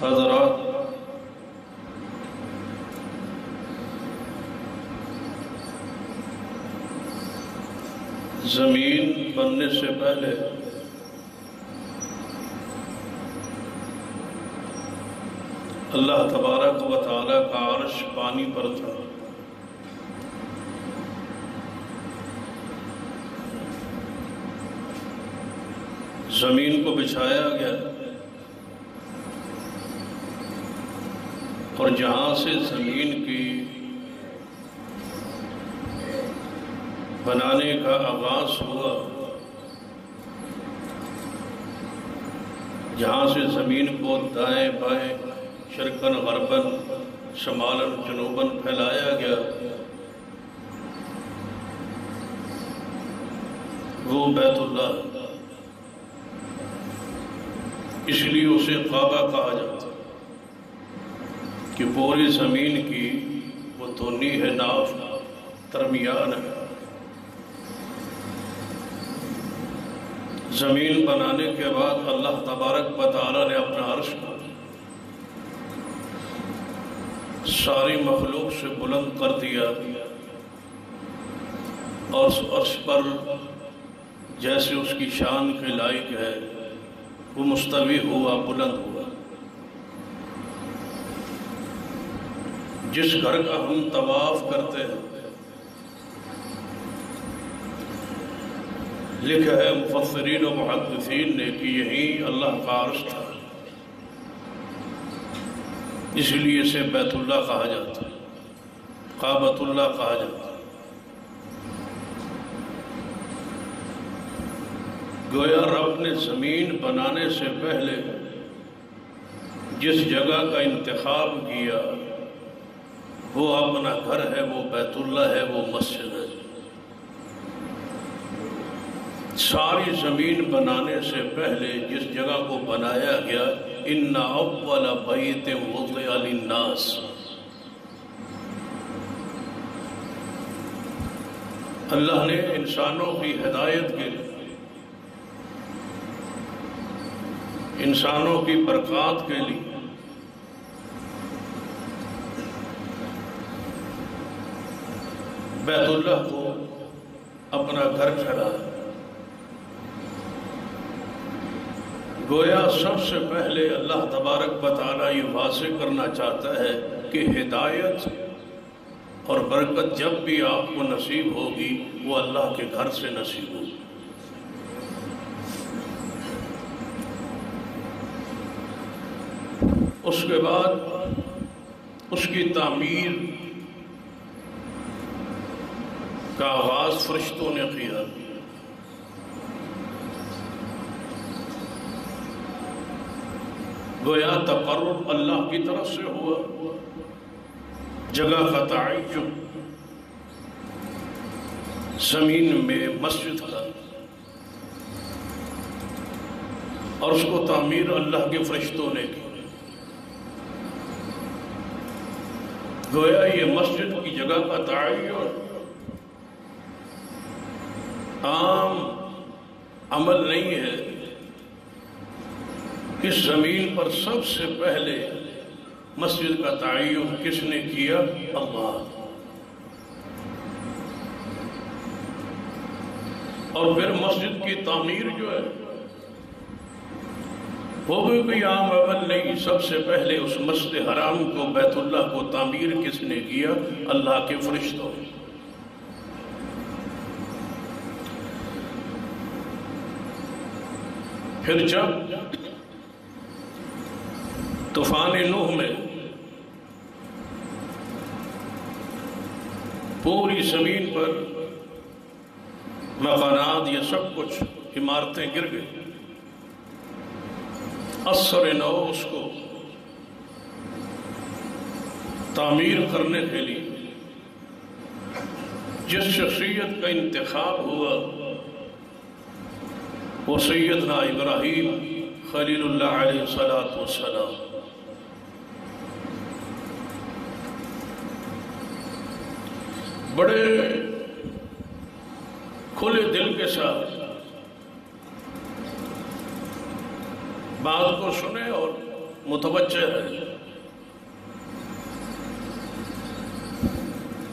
حضرات، زمین بننے سے پہلے اللہ تبارک و تعالیٰ کا عرش پانی پر تھا۔ زمین کو بچھایا گیا اور جہاں سے زمین کی بنانے کا آغاز ہوا، جہاں سے زمین کو دائیں بائیں شرقاً غرباً شمالاً جنوباً پھیلایا گیا، وہ بیت اللہ، اس لیے اسے کعبہ کہا جاتا کہ پوری زمین کی وہ دونی ہے، ناف درمیان ہے۔ زمین بنانے کے بعد اللہ تبارک و تعالیٰ نے اپنا عرش کو ساری مخلوق سے بلند کر دیا، اور اس عرش پر جیسے اس کی شان کے لائق ہے وہ مستوی ہوا، بلند ہوا۔ جس گھر کا ہم طواف کرتے ہیں، لکھا ہے مفسرین و محدثین نے کہ یہی اللہ کا عرش تھا، اس لیے اسے بیت اللہ کہا جاتا ہے، کعبۃ اللہ کہا جاتا ہے۔ گویا رب نے زمین بنانے سے پہلے جس جگہ کا انتخاب کیا وہ اپنا گھر ہے، وہ بیت اللہ ہے، وہ مسجد ہے۔ ساری زمین بنانے سے پہلے جس جگہ کو بنایا گیا، ان اول بیت وضع للناس، اللہ نے انسانوں کی ہدایت کے لیے، انسانوں کی برکات کے لیے بیت اللہ کو اپنا گھر ٹھہرایا۔ گویا سب سے پہلے اللہ تبارک و تعالیٰ یہ واضح کرنا چاہتا ہے کہ ہدایت اور برکت جب بھی آپ کو نصیب ہوگی وہ اللہ کے گھر سے نصیب ہوگی۔ اس کے بعد اس کی تعمیر کا آغاز فرشتوں نے کیا۔ گویا تقرب اللہ کی طرف سے ہوا، جگہ کا تعین زمین میں مسجد کا، اور اس کو تعمیر اللہ کے فرشتوں نے کی۔ گویا یہ مسجد کی جگہ کا تعین عام عمل نہیں ہے، اس زمین پر سب سے پہلے مسجد کا تعین کس نے کیا؟ اللہ۔ اور پھر مسجد کی تعمیر جو ہے وہ بھی کوئی عام عمل نہیں، سب سے پہلے اس مسجد حرام کو، بیت اللہ کو تعمیر کس نے کیا؟ اللہ کے فرشتوں۔ پھر جب طوفان نوح میں پوری زمین پر مکانات، یہ سب کچھ عمارتیں گر گئی، اثر نو اس کو تعمیر کرنے کے لیے جس شخصیت کا انتخاب ہوا وہ سیدنا ابراہیم خلیل اللہ علیہ السلام۔ بڑے کھلے دل کے ساتھ بات کو سنے اور متوجہ ہے۔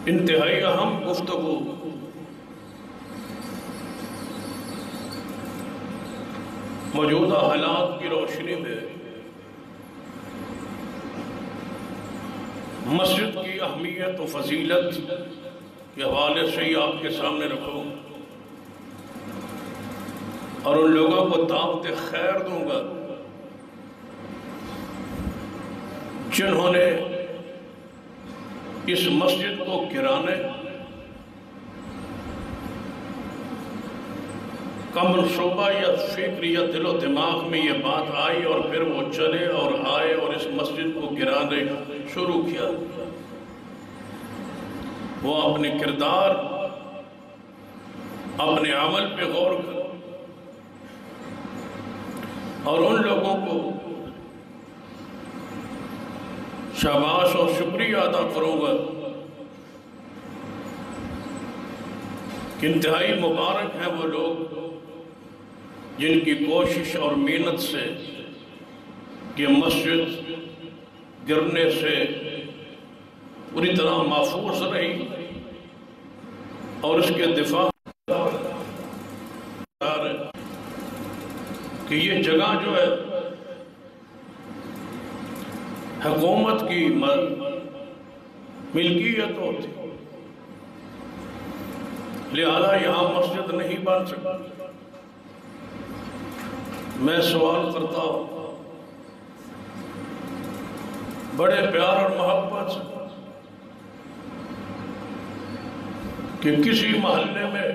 انتہائی اہم گفتگو موجودہ حالات کی روشنی میں مسجد کی اہمیت و فضیلت کے حوالے سے ہی آپ کے سامنے رکھوں اور ان لوگوں کو دعوت خیر دوں گا جنہوں نے اس مسجد کو گرانے کا منصوبہ یا فکر یا دل و دماغ میں یہ بات آئی اور پھر وہ چلے اور آئے اور اس مسجد کو گرانے شروع کیا۔ وہ اپنے کردار اپنے عمل پہ غور کر اور ان لوگوں کو شاباش اور شکریہ ادا کروں گا کہ انتہائی مبارک ہیں وہ لوگ جن کی کوشش اور محنت سے یہ مسجد گرنے سے پوری طرح محفوظ رہی اور اس کے دفاع کہ یہ جگہ جو ہے حکومت کی ملکیت ہوتی، لہذا یہاں مسجد نہیں بن سکتی۔ میں سوال کرتا ہوں بڑے پیار اور محبت سے کہ کسی محلے میں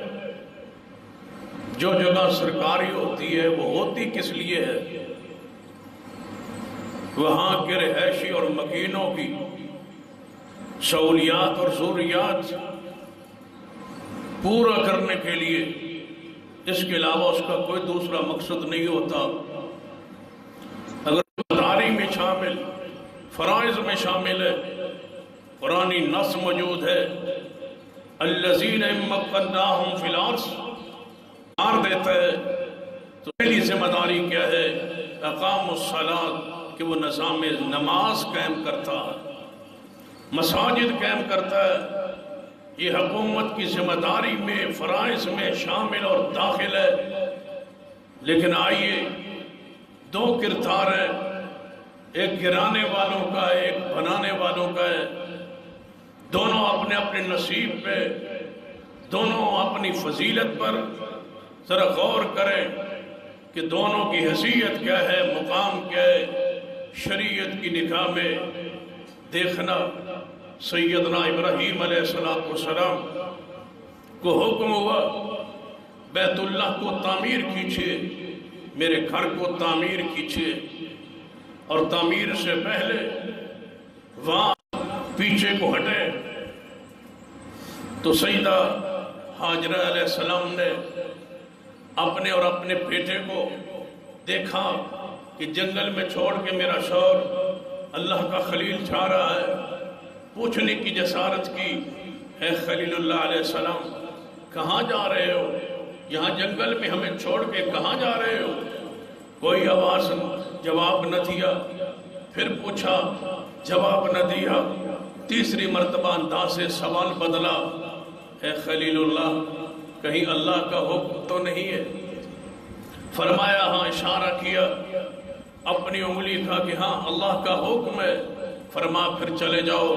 جو جگہ سرکاری ہوتی ہے وہ ہوتی کس لیے ہے؟ وہاں کے رہائشی اور مکینوں کی سہولیات اور ضروریات پورا کرنے کے لیے، اس کے علاوہ اس کا کوئی دوسرا مقصد نہیں ہوتا۔ اگر تعلیم میں شامل، فرائض میں شامل ہے، قرآنی نص موجود ہے، الذین مکناہم فی الارض مار دیتا ہے، تو پہلی ذمہ داری کیا ہے؟ اقام الصلاۃ، کہ وہ نظام نماز قائم کرتا ہے، مساجد قائم کرتا ہے۔ یہ حکومت کی ذمہ داری میں، فرائض میں شامل اور داخل ہے۔ لیکن آئیے، دو کردار ہیں، ایک گرانے والوں کا ہے، ایک بنانے والوں کا ہے۔ دونوں اپنے اپنے نصیب پہ، دونوں اپنی فضیلت پر ذرا غور کریں کہ دونوں کی حیثیت کیا ہے، مقام کیا ہے۔ شریعت کی نگاہ میں دیکھنا، سیدنا ابراہیم علیہ السلام کو حکم ہوا بیت اللہ کو تعمیر کیجیے، میرے گھر کو تعمیر کیجیے، اور تعمیر سے پہلے وہاں پیچھے کو ہٹے تو سیدہ حاجرہ علیہ السلام نے اپنے اور اپنے بیٹے کو دیکھا کہ جنگل میں چھوڑ کے میرا شوہر اللہ کا خلیل جا رہا ہے۔ پوچھنے کی جسارت کی، اے خلیل اللہ علیہ السلام کہاں جا رہے ہو؟ یہاں جنگل میں ہمیں چھوڑ کے کہاں جا رہے ہو؟ کوئی آواز جواب نہ دیا، پھر پوچھا، جواب نہ دیا، تیسری مرتبہ انداز سے سوال بدلا، اے خلیل اللہ کہیں اللہ کا حکم تو نہیں ہے؟ فرمایا ہاں، اشارہ کیا، اپنی انگلی تھا کہ ہاں اللہ کا حکم ہے۔ فرما پھر چلے جاؤ،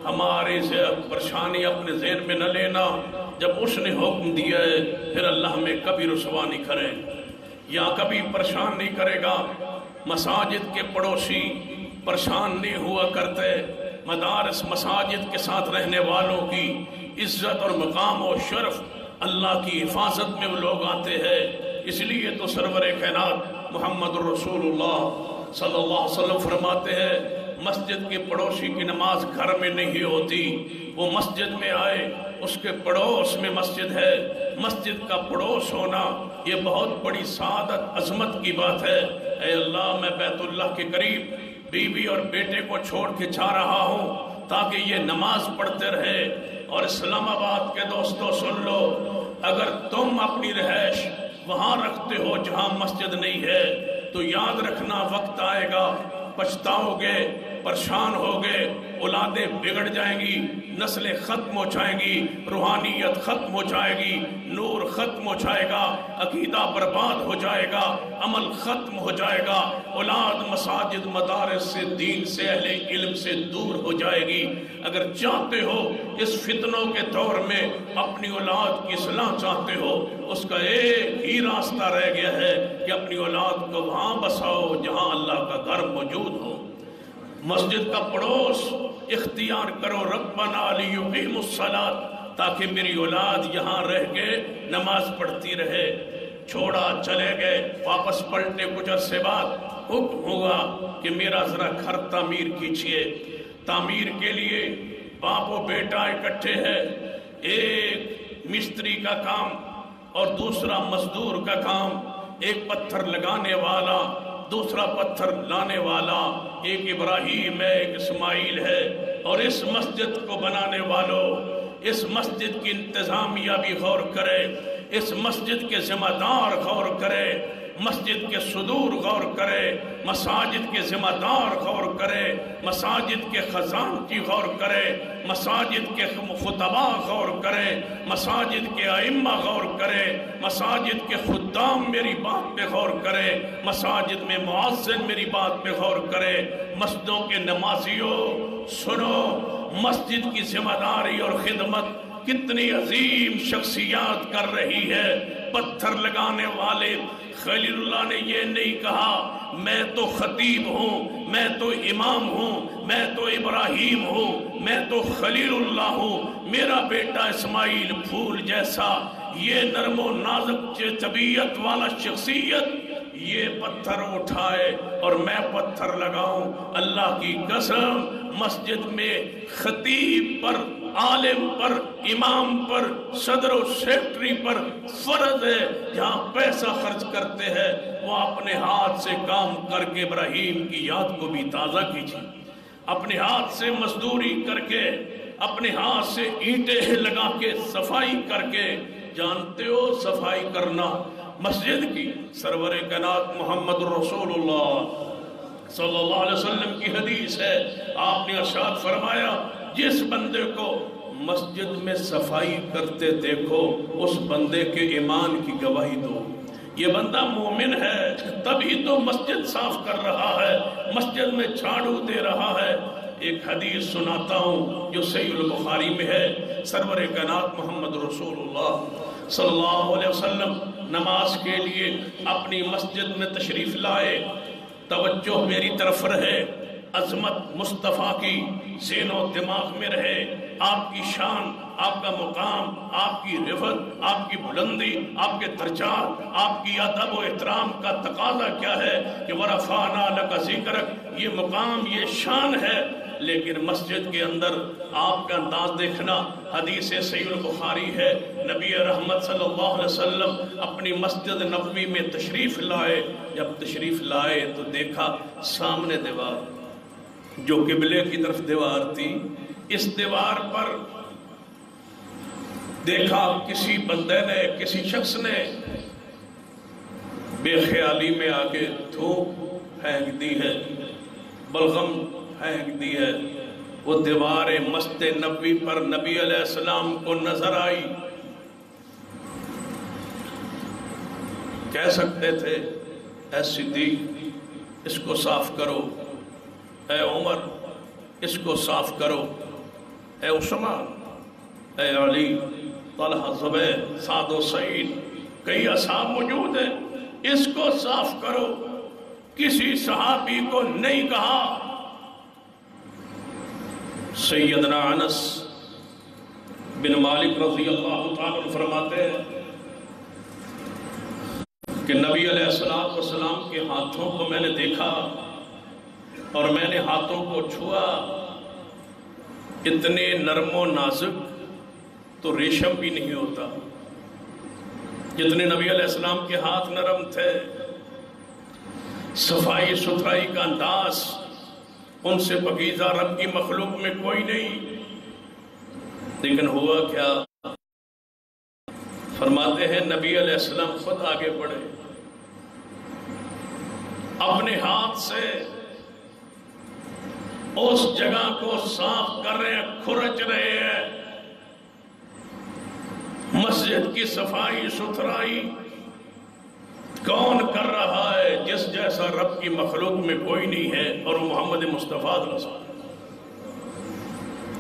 ہماری سے پریشانی اپنے ذہن میں نہ لینا، جب اس نے حکم دیا ہے پھر اللہ ہمیں کبھی رسوا نہیں کرے یا کبھی پریشان نہیں کرے گا۔ مساجد کے پڑوسی پریشان نہیں ہوا کرتے، مدارس مساجد کے ساتھ رہنے والوں کی عزت اور مقام و شرف، اللہ کی حفاظت میں وہ لوگ آتے ہیں۔ اس لیے تو سرور کائنات محمد رسول اللہ صلی اللہ علیہ وسلم فرماتے ہیں، مسجد کے پڑوسی کی نماز گھر میں نہیں ہوتی، وہ مسجد میں آئے، اس کے پڑوس میں مسجد ہے۔ مسجد کا پڑوس ہونا یہ بہت بڑی سعادت، عظمت کی بات ہے۔ اے اللہ، میں بیت اللہ کے قریب بیوی اور بیٹے کو چھوڑ کے جا رہا ہوں تاکہ یہ نماز پڑھتے رہے۔ اور اسلام آباد کے دوستو سن لو، اگر تم اپنی رہائش وہاں رکھتے ہو جہاں مسجد نہیں ہے تو یاد رکھنا وقت آئے گا پچھتاؤ گے، پریشان ہوگے، اولادیں بگڑ جائیں گی، نسلیں ختم ہو جائیں گی، روحانیت ختم ہو جائے گی، نور ختم ہو جائے گا، عقیدہ برباد ہو جائے گا، عمل ختم ہو جائے گا، اولاد مساجد مدارس سے، دین سے، اہل علم سے دور ہو جائے گی۔ اگر چاہتے ہو اس فتنوں کے دور میں اپنی اولاد کی اصلاح چاہتے ہو، اس کا ایک ہی راستہ رہ گیا ہے کہ اپنی اولاد کو وہاں بساؤ جہاں اللہ کا گھر موجود ہو۔ مسجد کا پڑوس اختیار کرو، ربنا لیقیموا الصلاۃ، تاکہ میری اولاد یہاں رہ کے نماز پڑھتی رہے۔ چھوڑا، چلے گئے، واپس پلٹے کچھ عرصے بعد حکم ہوگا کہ میرا ذرا گھر تعمیر کیجئے۔ تعمیر کے لیے باپ و بیٹا اکٹھے ہیں، ایک مستری کا کام اور دوسرا مزدور کا کام، ایک پتھر لگانے والا، دوسرا پتھر لانے والا، ایک ابراہیم ہے، ایک اسماعیل ہے۔ اور اس مسجد کو بنانے والوں، اس مسجد کی انتظامیہ بھی غور کرے، اس مسجد کے ذمہ دار غور کرے، مسجد کے صدور غور کرے، مساجد کے ذمہ دار غور کرے، مساجد کے خزانچی غور کرے، مساجد کے خطبہ غور کرے، مساجد کے ائمہ غور کرے، مساجد کے خدام میری بات پہ غور کرے، مساجد میں مؤذن میری بات پہ غور کرے۔ مسجدوں کے نمازیوں سنو، مسجد کی ذمہ داری اور خدمت کتنی عظیم شخصیات کر رہی ہے۔ پتھر لگانے والے خلیل اللہ نے یہ نہیں کہا میں تو خطیب ہوں، میں تو امام ہوں، میں تو ابراہیم ہوں، میں تو خلیل اللہ ہوں، میرا بیٹا اسماعیل پھول جیسا، یہ نرم و نازک طبیعت والا شخصیت یہ پتھر اٹھائے اور میں پتھر لگاؤں۔ اللہ کی قسم، مسجد میں خطیب پر، عالم پر، امام پر، صدر و سیکٹری پر فرض ہے جہاں پیسہ خرچ کرتے ہیں وہ اپنے ہاتھ سے کام کر کے ابراہیم کی یاد کو بھی تازہ کیجیے، اپنے ہاتھ سے مزدوری کر کے، اپنے ہاتھ سے اینٹیں لگا کے، صفائی کر کے۔ جانتے ہو صفائی کرنا مسجد کی سرور کائنات محمد رسول اللہ صلی اللہ علیہ وسلم کی حدیث ہے، آپ نے ارشاد فرمایا جس بندے کو مسجد میں صفائی کرتے دیکھو اس بندے کے ایمان کی گواہی دو، یہ بندہ مومن ہے، تبھی تو مسجد صاف کر رہا ہے، مسجد میں جھاڑو دے رہا ہے۔ ایک حدیث سناتا ہوں جو صحیح البخاری میں ہے، سرور کائنات محمد رسول اللہ صلی اللہ علیہ وسلم نماز کے لیے اپنی مسجد میں تشریف لائے۔ توجہ میری طرف رہے، عظمت مصطفیٰ کی ذہن و دماغ میں رہے، آپ کی شان، آپ کا مقام، آپ کی رفعت، آپ کی بلندی، آپ کے درجات، آپ کی ادب و احترام کا تقاضا کیا ہے کہ وَرَفَعْنَا لَكَ ذِكْرَكَ، یہ مقام، یہ شان ہے۔ لیکن مسجد کے اندر آپ کا انداز دیکھنا، حدیث صحیح البخاری ہے، نبی رحمت صلی اللہ علیہ وسلم اپنی مسجد نبوی میں تشریف لائے۔ جب تشریف لائے تو دیکھا سامنے دیوار جو قبلے کی طرف دیوار تھی، اس دیوار پر دیکھا کسی بندے نے، کسی شخص نے بے خیالی میں آگے تھوک پھینک دی ہے، بلغم پھینک دی ہے۔ وہ دیوار مسجد نبوی پر نبی علیہ السلام کو نظر آئی، کہہ سکتے تھے اے صدیق اس کو صاف کرو، اے عمر اس کو صاف کرو، اے عثمان، اے علی، طلحہ، زبیر، سعد و سعید، کئی اصحاب موجود ہیں، اس کو صاف کرو۔ کسی صحابی کو نہیں کہا۔ سیدنا انس بن مالک رضی اللہ تعالیٰ فرماتے ہیں کہ نبی علیہ السلام کے ہاتھوں کو میں نے دیکھا اور میں نے ہاتھوں کو چھوا، اتنے نرم و نازک تو ریشم بھی نہیں ہوتا جتنے نبی علیہ السلام کے ہاتھ نرم تھے، صفائی ستھرائی کا انداز ان سے پاکیزہ رب کی مخلوق میں کوئی نہیں۔ لیکن ہوا کیا؟ فرماتے ہیں نبی علیہ السلام خود آگے بڑھے، اپنے ہاتھ سے اس جگہ کو صاف کر رہے ہیں، کھرچ رہے ہیں۔ مسجد کی صفائی ستھرائی کون کر رہا ہے؟ جس جیسا رب کی مخلوق میں کوئی نہیں ہے، اور وہ محمد مصطفیٰ صلی اللہ علیہ وسلم۔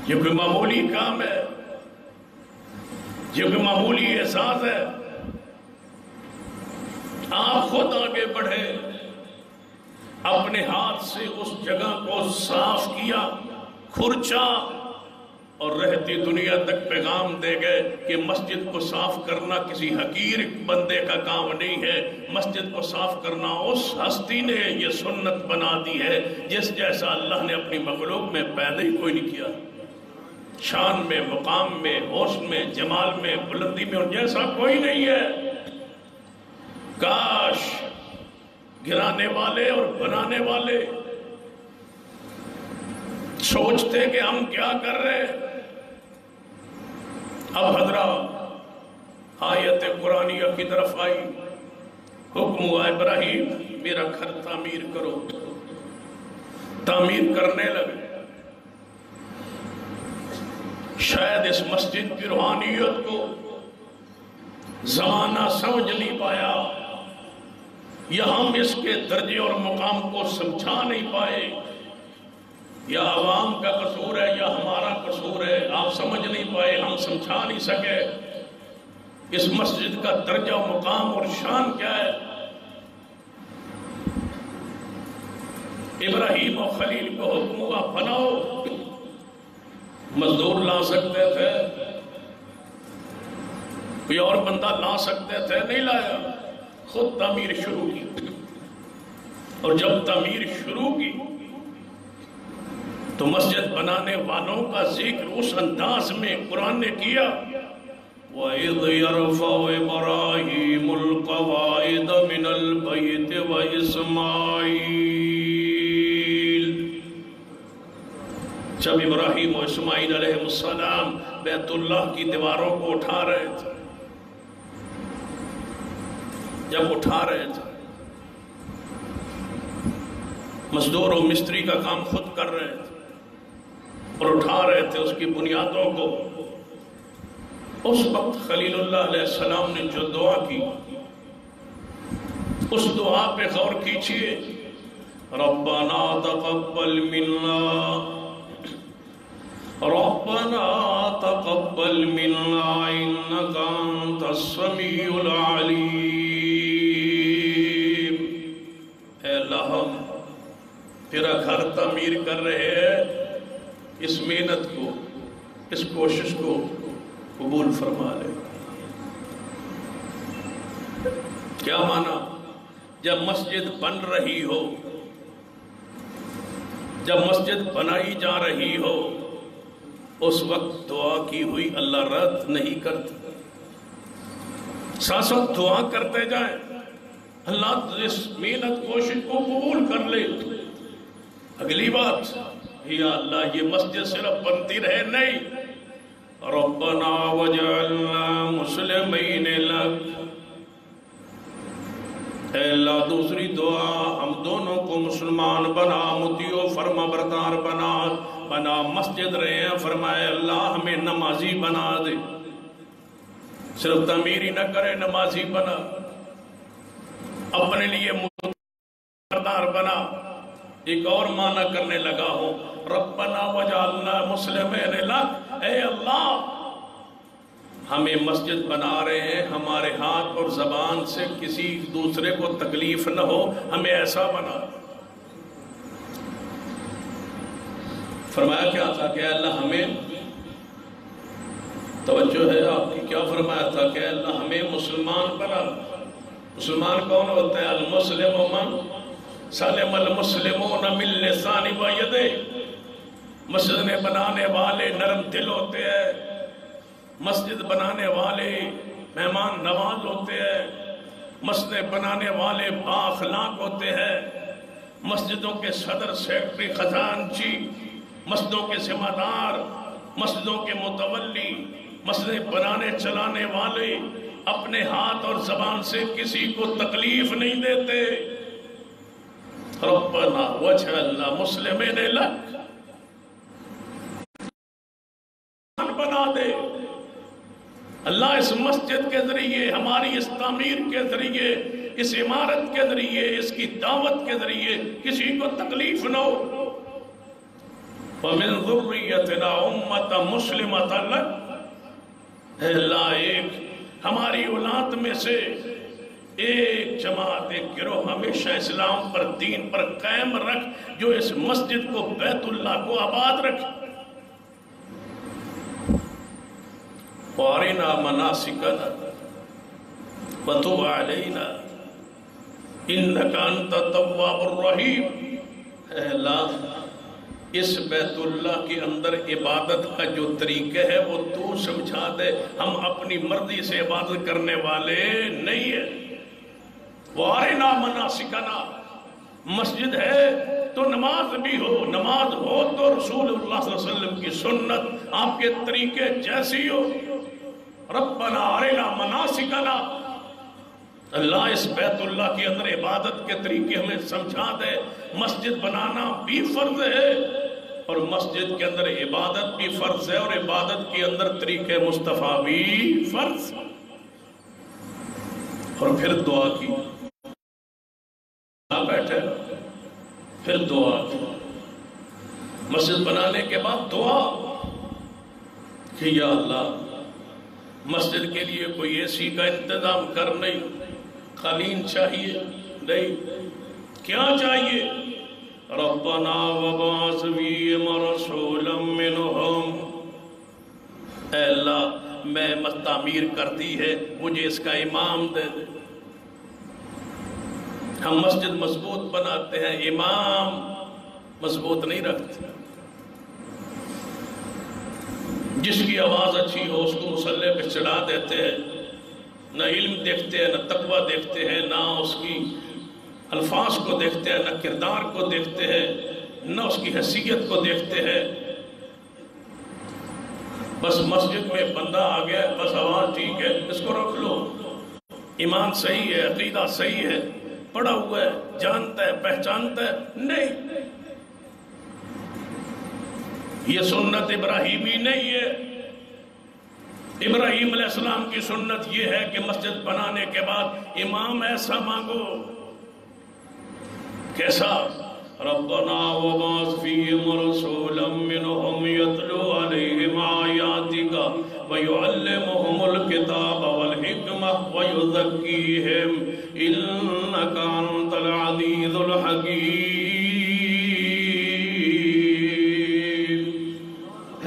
یہ کوئی معمولی کام ہے، یہ کوئی معمولی احساس ہے؟ آپ خود آگے بڑھے، اپنے ہاتھ سے اس جگہ کو صاف کیا، کھرچا، اور رہتی دنیا تک پیغام دے گئے کہ مسجد کو صاف کرنا کسی حقیر بندے کا کام نہیں ہے، مسجد کو صاف کرنا اس ہستی نے یہ سنت بنا دی ہے جس جیسا اللہ نے اپنی مخلوق میں پیدا ہی کوئی نہیں کیا۔ شان میں، مقام میں، حسن میں، جمال میں، بلندی میں ان جیسا کوئی نہیں ہے۔ کاش گرانے والے اور بنانے والے سوچتے کہ ہم کیا کر رہے ہیں۔ اب حضرات آیت قرآنیہ کی طرف آئی، حکم ہوا ابراہیم میرا گھر تعمیر کرو۔ تعمیر کرنے لگے۔ شاید اس مسجد کی روحانیت کو زمانہ سمجھ نہیں پایا، یا ہم اس کے درجے اور مقام کو سمجھا نہیں پائے، یا عوام کا قصور ہے یا ہمارا قصور ہے، آپ سمجھ نہیں پائے، ہم سمجھا نہیں سکے اس مسجد کا درجہ و مقام اور شان کیا ہے۔ ابراہیم و خلیل کو حکم ہوا بناؤ۔ مزدور لا سکتے تھے، کوئی اور بندہ لا سکتے تھے، نہیں لایا، خود تعمیر شروع کی۔ اور جب تعمیر شروع کی تو مسجد بنانے والوں کا ذکر اس انداز میں قرآن نے کیا، وَإِذْ يَرْفَعُ إِبْرَاهِيمُ الْقَوَاعِدَ مِنَ الْبَيْتِ وَإِسْمَاعِيلُ۔ جب ابراہیم و اسماعیل علیہ السلام بیت اللہ کی دیواروں کو اٹھا رہے تھے، جب اٹھا رہے تھے، مزدور و مستری کا کام خود کر رہے تھے اور اٹھا رہے تھے اس کی بنیادوں کو، اس وقت خلیل اللہ علیہ السلام نے جو دعا کی، اس دعا پہ غور کیجئے، ربنا تقبل منا، ربنا تقبل منا انك انت السميع العليم۔ اے اللہ، ہم تیرا گھر تعمیر کر رہے ہیں، اس محنت کو، اس کوشش کو قبول فرما لے۔ کیا مانا؟ جب مسجد بن رہی ہو، جب مسجد بنائی جا رہی ہو، اس وقت دعا کی ہوئی اللہ رد نہیں کرتا، ساتھ ساتھ دعا کرتے جائیں، اللہ اس محنت کوشش کو قبول کر لے۔ اگلی بات، یا اللہ یہ مسجد صرف بنتی رہے نہیں، ربنا وجعلنا مسلمین لک، اے اللہ دوسری دعا، ہم دونوں کو مسلمان بنا، مطیع و فرما بردار بنا مسجد رہے ہیں، فرمائے اللہ ہمیں نمازی بنا دے، صرف تعمیر ہی نہ کرے، نمازی بنا، اپنے لیے بردار بنا۔ ایک اور معنی کرنے لگا ہوں، ربنا وجعلنا مسلمین لک، اے اللہ ہمیں مسجد بنا رہے ہیں، ہمارے ہاتھ اور زبان سے کسی دوسرے کو تکلیف نہ ہو، ہمیں ایسا بنا۔ فرمایا کیا تھا کہ اے اللہ ہمیں، توجہ ہے آپ کی، کیا فرمایا تھا کہ اے اللہ ہمیں مسلمان بنا۔ مسلمان کون ہوتا ہے؟ المسلم من سلم المسلمون من لسان و یدہ۔ مسجد نے بنانے والے نرم دل ہوتے ہیں، مسجد بنانے والے مہمان نواز ہوتے ہیں، مسجد بنانے والے بااخلاق ہوتے ہیں، مسجدوں کے صدر، سیکرٹری، خزانچی، مسجدوں کے ذمہ دار، مسجدوں کے متولی، مسجد بنانے چلانے والے اپنے ہاتھ اور زبان سے کسی کو تکلیف نہیں دیتے۔ ربنا وجعلنا مسلمین لک، بنا دے۔ اللہ اس مسجد کے ذریعے، ہماری اس تعمیر کے ذریعے، اس عمارت کے ذریعے، اس کی دعوت کے ذریعے کسی کو تکلیف نہ ہو۔ وَمِن ذُرِّيَّتِنَا أُمَّةً مُسْلِمَةً لَكَ، اے اللہ ایک ہماری اولاد میں سے ایک جماعت، ایک گروہ ہمیشہ اسلام پر، دین پر قائم رکھ، جو اس مسجد کو، بیت اللہ کو آباد رکھ۔ وَأَرِنَا مَنَاسِكَنَا وَتُبْ عَلَيْنَا إِنَّكَ أَنْتَ التَّوَّابُ الرَّحِيمُ۔ اے اللہ اس بیت اللہ کے اندر عبادت کا جو طریقہ ہے وہ تو سمجھا دے، ہم اپنی مرضی سے عبادت کرنے والے نہیں ہیں۔ وَأَرِنَا مَنَاسِكَنَا، مسجد ہے تو نماز بھی ہو، نماز ہو تو رسول اللہ صلی اللہ علیہ وسلم کی سنت، آپ کے طریقے جیسی ہو۔ ربنا ارنا مناسکنا، اللہ اس بیت اللہ کے اندر عبادت کے طریقے ہمیں سمجھا دے۔ مسجد بنانا بھی فرض ہے اور مسجد کے اندر عبادت بھی فرض ہے، اور عبادت کے اندر طریقے مصطفیٰ بھی فرض۔ اور پھر دعا کی، بیٹھے پھر دعا کی، مسجد بنانے کے بعد دعا کہ یا اللہ مسجد کے لیے کوئی اے سی کا انتظام کر، نہیں قالین چاہیے، نہیں کیا چاہیے؟ ربنا وبعث فیہم رسولا منہم، اے اللہ میں تعمیر کر دی ہے، مجھے اس کا امام دے دے۔ ہم مسجد مضبوط بناتے ہیں، امام مضبوط نہیں رکھتے۔ جس کی آواز اچھی ہو اس کو مصلی پہ چڑھا دیتے ہیں، نہ علم دیکھتے ہیں، نہ تقوی دیکھتے ہیں، نہ اس کی الفاظ کو دیکھتے ہیں، نہ کردار کو دیکھتے ہیں، نہ اس کی حیثیت کو دیکھتے ہیں۔ بس مسجد میں بندہ آ گیا، بس آواز ٹھیک ہے، اس کو رکھ لو، ایمان صحیح ہے، عقیدہ صحیح ہے، پڑھا ہوا ہے، جانتا ہے، پہچانتا ہے، نہیں، یہ سنت ابراہیمی نہیں ہے۔ ابراہیم علیہ السلام کی سنت یہ ہے کہ مسجد بنانے کے بعد امام ایسا مانگو، کیسا؟ ربنا وبعث فیہم رسولا منہم یتلو علیہم آیاتک ویعلمہم الکتاب والحکمہ ویزکیہم انک انت العزیز الحکیم۔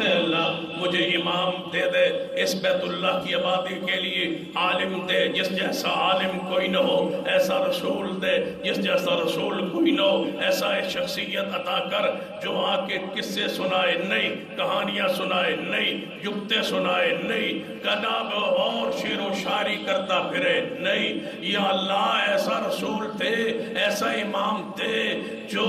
اے اللہ مجھے امام دے دے اس بیت اللہ کی آبادی کے لیے، عالم دے جس جیسا عالم کوئی نہ ہو، ایسا رسول دے جس جیسا رسول کوئی نہ ہو، ایسا ایک شخصیت عطا کر جو آ کے قصے سنائے نہیں، کہانیاں سنائے نہیں، جگتے سنائے نہیں، کتاب اور شعر و شاعری کرتا پھرے نہیں۔ یا اللہ ایسا رسول دے، ایسا امام دے جو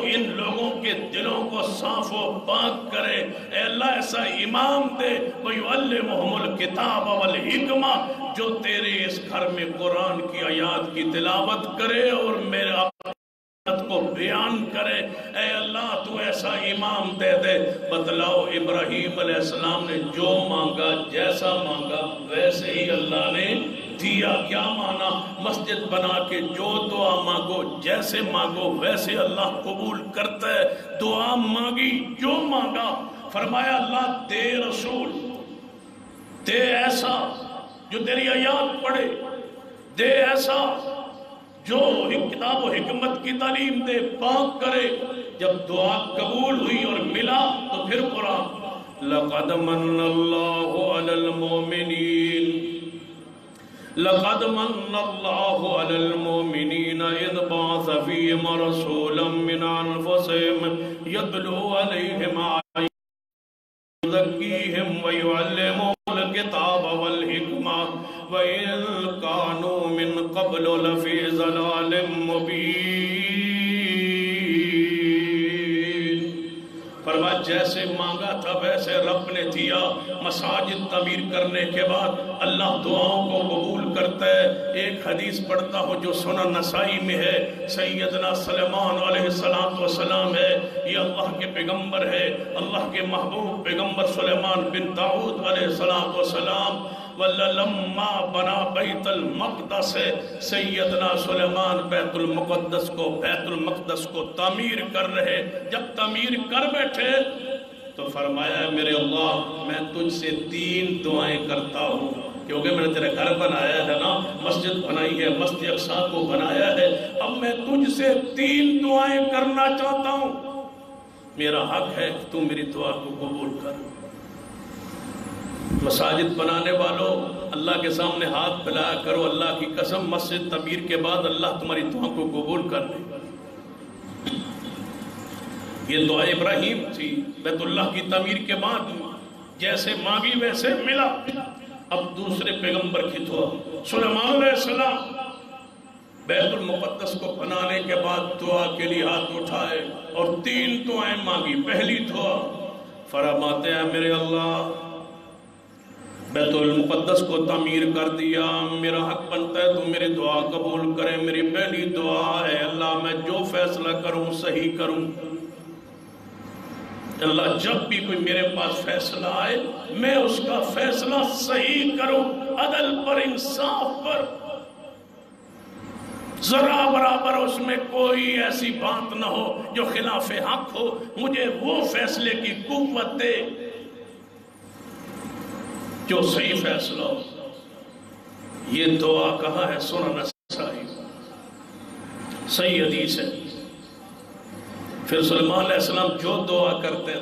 ان لوگوں کے دلوں کو صاف و پاک کرے۔ اے اللہ ایسا امام دے وَيُعَلِّمُهُمُ الْكِتَابَ وَالْحِكْمَةَ، جو تیرے اس گھر میں قرآن کی آیات کی تلاوت کرے اور میرے آیات کو بیان کرے۔ اے اللہ تو ایسا امام دے دے۔ بتلاؤ ابراہیم علیہ السلام نے جو مانگا، جیسا مانگا ویسے ہی اللہ نے دیا۔ کیا مانا؟ مسجد بنا کے جو دعا مانگو، جیسے مانگو ویسے اللہ قبول کرتا ہے۔ دعا مانگی، جو مانگا، فرمایا اللہ دے رسول، دے ایسا جو تیری آیات پڑھے، دے ایسا جو کتاب و حکمت کی تعلیم دے، پاک کرے۔ جب دعا قبول ہوئی اور ملا تو پھر قرآن لَقَدْ مَنَّ اللَّهُ عَلَى الْمُؤْمِنِينَ لَقَدْ مَنَّ اللَّهُ عَلَى الْمُؤْمِنِينَ إِذْ بَعَثَ فِيهِمْ رَسُولًا مِّنْ أَنفُسِهِمْ يَتْلُو عَلَيْهِمْ آيَاتِهِ وَيُزَكِّيهِمْ وَيُعَلِّمُهُمُ الْكِتَابَ وَالْحِكْمَةَ وَإِن كَانُوا مِن قَبْلُ لَفِي ضَلَالٍ مُّبِينٍ۔ فرمایا جیسے مانگا تھا ویسے رب نے دیا۔ مساجد تعمیر کرنے کے بعد اللہ دعاؤں کو قبول کرتا ہے۔ ایک حدیث پڑھتا ہوں جو سنن نسائی میں ہے، سیدنا سلیمان علیہ السلام ہے، یہ اللہ کے پیغمبر ہے، اللہ کے محبوب پیغمبر سلیمان بن داؤد علیہ السلام۔ وَلَمَّا بَنَا بَيْتَ الْمَقْدَسِ، سیدنا سلیمان بیت المقدس کو تعمیر کر رہے۔ جب تعمیر کر بیٹھے تو فرمایا میرے اللہ میں تجھ سے 3 دعائیں کرتا ہوں، کیونکہ میں نے تیرا گھر بنایا ہے نا، مسجد بنائی ہے، مسجد اقصیٰ کو بنایا ہے، اب میں تجھ سے 3 دعائیں کرنا چاہتا ہوں، میرا حق ہے کہ تو میری دعا کو قبول کر۔ مساجد بنانے والوں اللہ کے سامنے ہاتھ پھیلایا کرو، اللہ کی قسم مسجد تعمیر کے بعد اللہ تمہاری دعا کو قبول کر لے گا۔ یہ دعا ابراہیم تھی بیت اللہ کی تعمیر کے بعد، جیسے مانگی ویسے ملا۔ اب دوسرے پیغمبر کی دعا، سلیمان علیہ السلام بیت المقدس کو بنانے کے بعد دعا کے لیے ہاتھ اٹھائے اور 3 دعائیں مانگی۔ پہلی دعا فرماتے ہیں میرے اللہ بیت المقدس کو تعمیر کر دیا، میرا حق بنتا ہے تو میری دعا قبول کرے۔ میری پہلی دعا ہے اللہ میں جو فیصلہ کروں صحیح کروں۔ اللہ جب بھی کوئی میرے پاس فیصلہ آئے میں اس کا فیصلہ صحیح کروں، عدل پر، انصاف پر، ذرا برابر اس میں کوئی ایسی بات نہ ہو جو خلاف حق ہو، مجھے وہ فیصلے کی قوت دے جو صحیح فیصلہ ہو۔ یہ دعا کہاں ہے؟ سنن نسائی، صحیح حدیث ہے۔ پھر سلیمان علیہ السلام جو دعا کرتے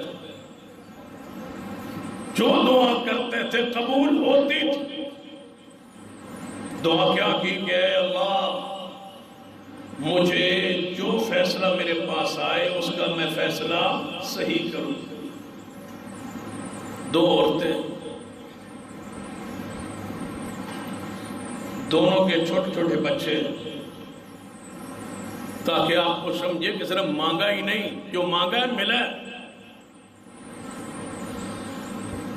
تھے قبول ہوتی تھی۔ دعا کیا کی کہ اے اللہ مجھے جو فیصلہ میرے پاس آئے اس کا میں فیصلہ صحیح کروں۔ 2 عورتیں، دونوں کے چھوٹے چھوٹے بچے، تاکہ آپ کو سمجھے کہ صرف مانگا ہی نہیں، جو مانگا ہے ملا ہے۔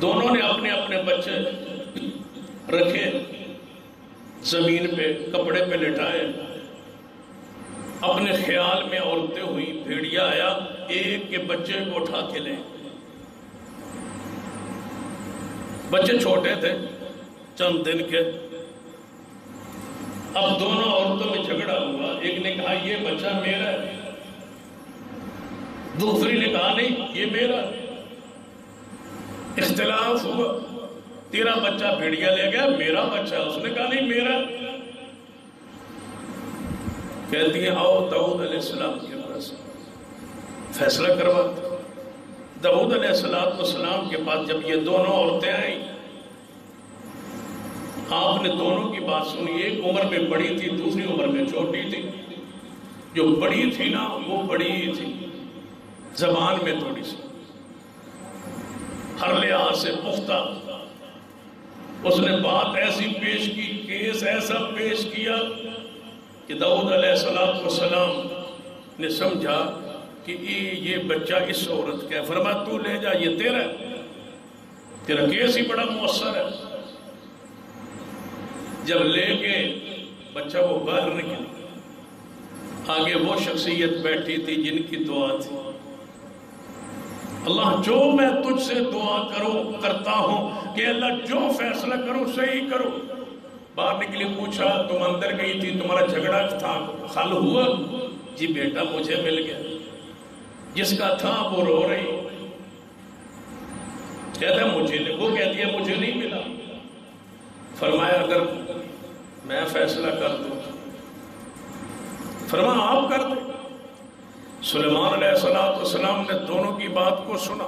دونوں نے اپنے اپنے بچے رکھے زمین پہ، کپڑے پہ لٹائے، اپنے خیال میں عورتیں ہوئی، بھیڑیا آیا ایک کے بچے کو اٹھا کے لے۔ بچے چھوٹے تھے، چند دن کے۔ اب دونوں عورتوں میں جھگڑا ہوا، ایک نے کہا یہ بچہ میرا ہے، دوسری نے کہا نہیں یہ میرا ہے۔ اختلاف ہوا، تیرا بچہ بھیڑیا لے گیا، میرا بچہ، اس نے کہا نہیں میرا۔ کہتی ہیں آؤ داؤد علیہ السلام کے پاس فیصلہ کرواتے۔ داؤد علیہ السلام کے پاس جب یہ دونوں عورتیں آئیں، آپ نے دونوں کی بات سنی۔ ایک عمر میں بڑی تھی، دوسری عمر میں چھوٹی تھی۔ جو بڑی تھی نا وہ بڑی تھی، زبان میں تھوڑی سی، ہر لحاظ سے پختہ۔ اس نے بات ایسی پیش کی، کیس ایسا پیش کیا کہ داؤد علیہ السلام نے سمجھا کہ یہ بچہ اس عورت کا ہے۔ فرمایا تو لے جا، یہ تیرا ہے، تیرا کیس ہی بڑا مؤثر ہے۔ جب لے کے بچہ وہ باہر نکل، آگے وہ شخصیت بیٹھی تھی جن کی دعا تھی اللہ جو میں تجھ سے دعا کرتا ہوں کہ اللہ جو فیصلہ کرو صحیح کرو۔ باہر نکلی، پوچھا تم اندر گئی تھی، تمہارا جھگڑا تھا، حل ہوا؟ جی بیٹا مجھے مل گیا۔ جس کا تھا وہ رو رہی، کہتا ہے مجھے نہیں، وہ کہتی ہے مجھے نہیں ملا۔ فرمایا اگر میں فیصلہ کر دوں، فرمایا آپ کر دیں۔ سلیمان علیہ السلام نے دونوں کی بات کو سنا۔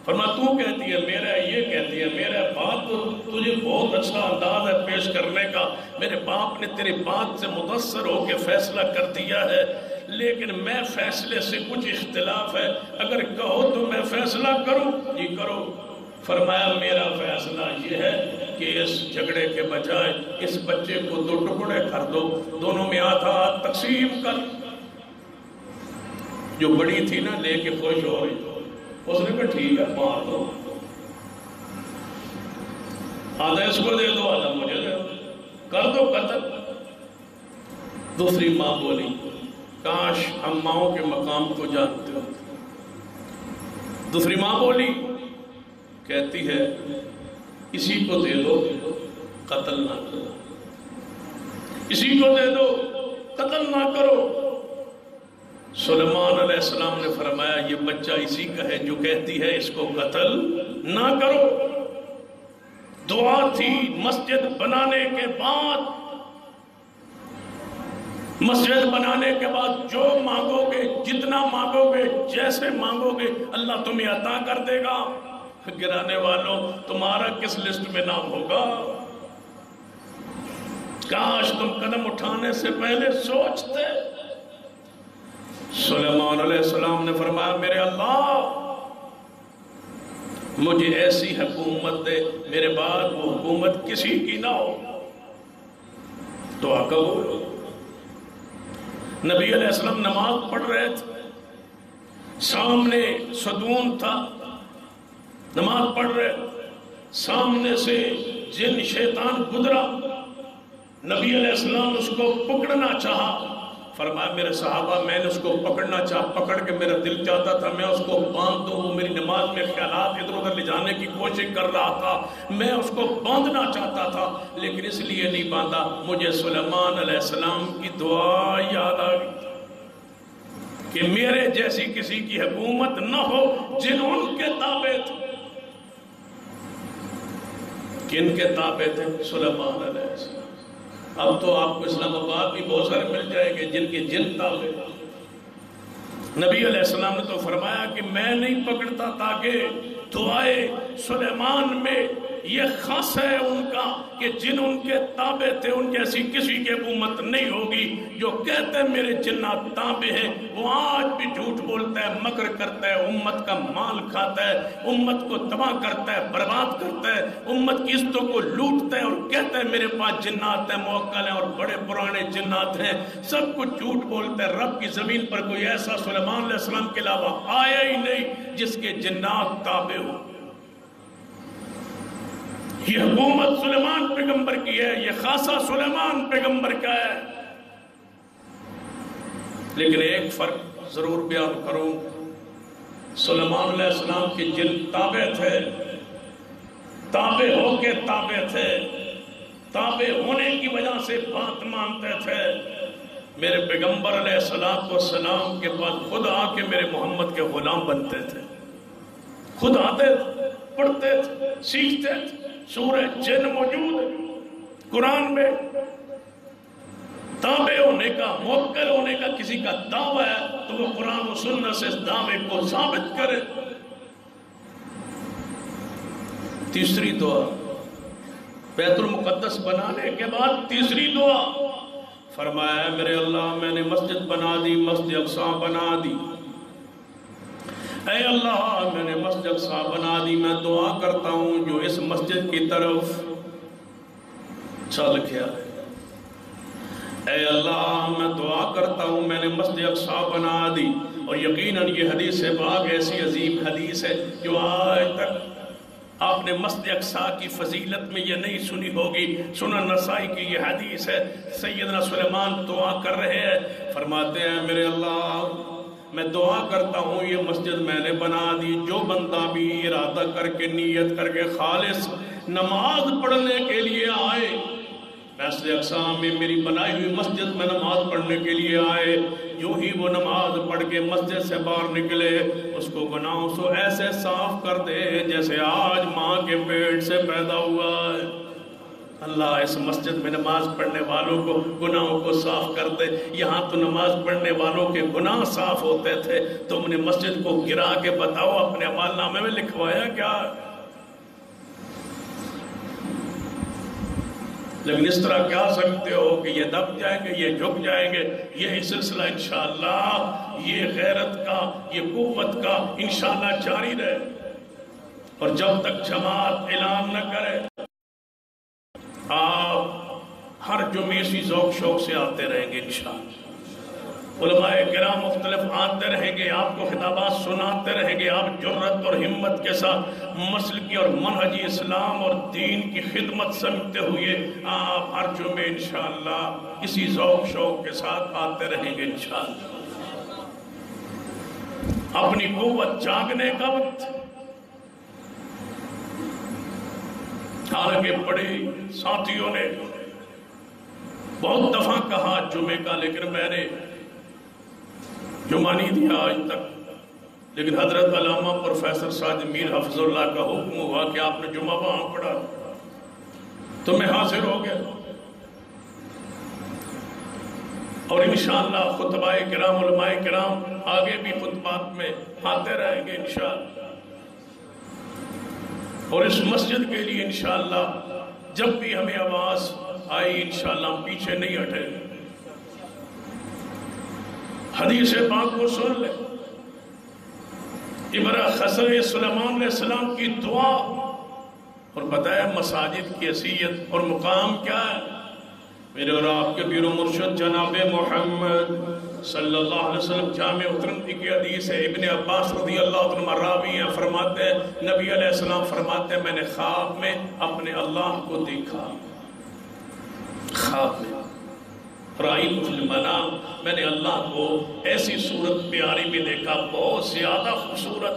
فرمایا تو کہتی ہے میرا، یہ کہتی ہے میرا، بات تو تجھے بہت اچھا انداز ہے پیش کرنے کا، میرے باپ نے تیری بات سے متاثر ہو کے فیصلہ کر دیا ہے، لیکن میں فیصلے سے کچھ اختلاف ہے، اگر کہو تو میں فیصلہ کروں؟ جی کرو۔ فرمایا میرا فیصلہ یہ ہے کہ اس جھگڑے کے بجائے اس بچے کو 2 ٹکڑے کر دو، دونوں میں آدھا تقسیم کر۔ جو بڑی تھی نا لے کے خوش ہو رہی، اس نے کہا ٹھیک ہے مار دو، آدھا اس کو دے دو آدھا مجھے دے دو، کر دو قتل۔ دوسری ماں بولی کاش ہم ماؤں کے مقام کو جانتے ہو۔ دوسری ماں بولی، کہتی ہے اسی کو دے دو قتل نہ کرو، اسی کو دے دو قتل نہ کرو۔ سلیمان علیہ السلام نے فرمایا یہ بچہ اسی کا ہے جو کہتی ہے اس کو قتل نہ کرو۔ دعا تھی مسجد بنانے کے بعد، مسجد بنانے کے بعد جو مانگو گے، جتنا مانگو گے، جیسے مانگو گے، اللہ تمہیں عطا کر دے گا۔ گرانے والوں تمہارا کس لسٹ میں نام ہوگا؟ کاش تم قدم اٹھانے سے پہلے سوچتے۔ سلیمان علیہ السلام نے فرمایا میرے اللہ مجھے ایسی حکومت دے میرے بعد وہ حکومت کسی کی نہ ہو۔ دعا قبول۔ نبی علیہ السلام نماز پڑھ رہے تھے، سامنے ستون تھا، نماز پڑھ رہے، سامنے سے جن شیطان گزرا، نبی علیہ السلام اس کو پکڑنا چاہا، فرمایا میرے صحابہ میں نے اس کو پکڑنا چاہا، پکڑ کے میرا دل چاہتا تھا میں اس کو باندھ دوں، وہ میری نماز میں خیالات ادھر ادھر لے جانے کی کوشش کر رہا تھا، میں اس کو باندھنا چاہتا تھا لیکن اس لیے نہیں باندھا، مجھے سلیمان علیہ السلام کی دعا یاد آ گئی کہ میرے جیسی کسی کی حکومت نہ ہو جن ان کے تابع تھے۔ کن کے تابع تھے؟ سلیمان علیہ السلام۔ اب تو آپ کو اسلام آباد بھی بہت سارے مل جائیں گے جن کے جن تابع۔ نبی علیہ السلام نے تو فرمایا کہ میں نہیں پکڑتا تاکہ دعائے سلیمان میں یہ خاص ہے ان کا کہ جن ان کے تابع تھے ان جیسی کسی کی حکومت نہیں ہوگی۔ جو کہتے ہیں میرے جنات تابع ہیں وہ آج بھی جھوٹ بولتا ہے، مکر کرتا ہے، امت کا مال کھاتا ہے، امت کو تباہ کرتا ہے، برباد کرتا ہے، امت کی عزتوں کو لوٹتا ہے اور کہتا ہے میرے پاس جنات ہیں، موکل ہیں اور بڑے پرانے جنات ہیں، سب کچھ جھوٹ بولتا ہے۔ رب کی زمین پر کوئی ایسا سلیمان علیہ السلام کے علاوہ آیا ہی نہیں جس کے جنات تابع ہو۔ یہ حکومت سلیمان پیغمبر کی ہے، یہ خاصہ سلیمان پیغمبر کا ہے، لیکن ایک فرق ضرور بیان کروں، سلیمان علیہ السلام کے جن تابع تھے، تابع ہو کے تابع تھے، تابع ہونے کی وجہ سے بات مانتے تھے۔ میرے پیغمبر علیہ السلام کے پاس خود آ کے میرے محمد کے غلام بنتے تھے، خود آتے تھے، پڑھتے تھے، سیکھتے تھے۔ سورہ جن موجود ہے قرآن میں۔ تابع ہونے کا، موکل ہونے کا کسی کا دعویٰ ہے تو وہ قرآن و سنت سے اس دعوے کو ثابت کرے۔ تیسری دعا بیت المقدس بنانے کے بعد تیسری دعا فرمایا میرے اللہ میں نے مسجد بنا دی، مسجد اقصی بنا دی، اے اللہ میں نے مسجد اقصی بنا دی، میں دعا کرتا ہوں جو اس مسجد کی طرف چل گیا ہے، اے اللہ میں دعا کرتا ہوں میں نے مسجد اقصی بنا دی۔ اور یقیناً یہ حدیث پاک ایسی عظیم حدیث ہے جو آج تک آپ نے مسجد اقصی کی فضیلت میں یہ نہیں سنی ہوگی۔ سنن نسائی کی یہ حدیث ہے، سیدنا سلیمان دعا کر رہے ہیں، فرماتے ہیں میرے اللہ میں دعا کرتا ہوں یہ مسجد میں نے بنا دی، جو بندہ بھی ارادہ کر کے نیت کر کے خالص نماز پڑھنے کے لیے آئے، مسجد اقصی میں میری بنائی ہوئی مسجد میں نماز پڑھنے کے لیے آئے، جو ہی وہ نماز پڑھ کے مسجد سے باہر نکلے اس کو گناہوں سے ایسے صاف کر دے جیسے آج ماں کے پیٹ سے پیدا ہوا ہے۔ اللہ اس مسجد میں نماز پڑھنے والوں کو گناہوں کو صاف کر دے۔ یہاں تو نماز پڑھنے والوں کے گناہ صاف ہوتے تھے، تم نے مسجد کو گرا کے بتاؤ اپنے عمال نامے میں لکھوایا کیا؟ لیکن اس طرح کہہ سکتے ہو کہ یہ دب جائیں گے، یہ جھک جائیں گے، یہی سلسلہ انشاءاللہ یہ غیرت کا، یہ قوت کا انشاءاللہ جاری رہے، اور جب تک جماعت اعلان نہ کرے آپ ہر جمعے اسی ذوق شوق سے آتے رہیں گے انشاءاللہ۔ علماء کرام مختلف آتے رہیں گے، آپ کو خطابات سناتے رہیں گے، آپ جرت اور ہمت کے ساتھ مسلکی اور منہجی اسلام اور دین کی خدمت سمجھتے ہوئے آپ ہر جمعے انشاءاللہ اسی ذوق شوق کے ساتھ آتے رہیں گے انشاءاللہ۔ اپنی قوت جاگنے کا وقت، حالانکہ بڑے ساتھیوں نے بہت دفعہ کہا جمعے کا، لیکن میں نے جمعہ نہیں دیا آج تک، لیکن حضرت علامہ پروفیسر ساجد میر حفظ اللہ کا حکم ہوا کہ آپ نے جمعہ وہاں پڑھا تو میں حاضر ہو گیا، اور انشاءاللہ خطبہ کرام علماء کرام آگے بھی خطبات میں آتے رہیں گے انشاءاللہ، اور اس مسجد کے لیے انشاءاللہ جب بھی ہمیں آواز آئی انشاءاللہ ہم پیچھے نہیں ہٹیں گے۔ حدیث پاک کو سن لیں، امرا خضر سلیمان علیہ السلام کی دعا، اور بتایا مساجد کی حیثیت اور مقام کیا ہے۔ میرے اور آپ کے پیر و مرشد جناب محمد صلی اللہ علیہ وسلم جامع ترمذی کی حدیث ہے، ابن عباس رضی اللہ عنہ راوی ہیں، فرماتے ہیں نبی علیہ السلام فرماتے ہیں میں نے خواب میں اپنے اللہ کو دیکھا، خواب میں رأیت فی المنام، میں نے اللہ کو ایسی صورت پیاری میں دیکھا، بہت زیادہ خوبصورت۔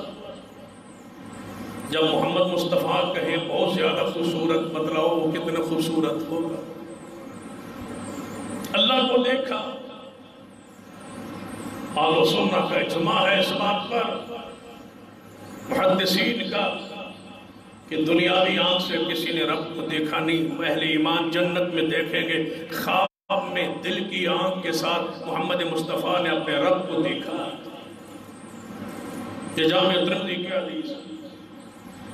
جب محمد مصطفیٰ کہے بہت زیادہ خوبصورت، بتلاؤ وہ کتنا خوبصورت ہوگا۔ اللہ کو دیکھا، اہل سنت کا اجماع ہے اس بات پر، محدثین کا، کہ دنیاوی آنکھ سے کسی نے رب کو دیکھا نہیں، اہل ایمان جنت میں دیکھیں گے، خواب میں دل کی آنکھ کے ساتھ محمد مصطفیٰ نے اپنے رب کو دیکھا۔ یہ جامع ترمذی کی حدیث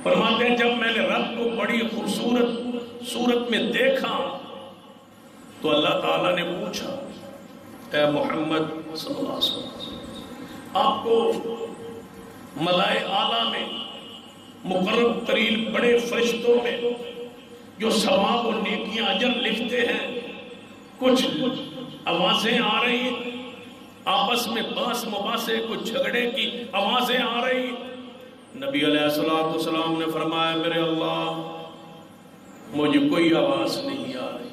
فرماتے ہیں جب میں نے رب کو بڑی خوبصورت صورت میں دیکھا تو اللہ تعالیٰ نے پوچھا اے محمد صلی اللہ علیہ وسلم، آپ کو ملائے اعلیٰ میں مقرب ترین بڑے فرشتوں میں جو ثواب و نیکیاں اجر لکھتے ہیں، کچھ آوازیں آ رہی ہیں آپس میں، باس مباحثے، کچھ جھگڑے کی آوازیں آ رہی ہیں۔ نبی علیہ السلام نے فرمایا میرے اللہ مجھے کوئی آواز نہیں آ رہی۔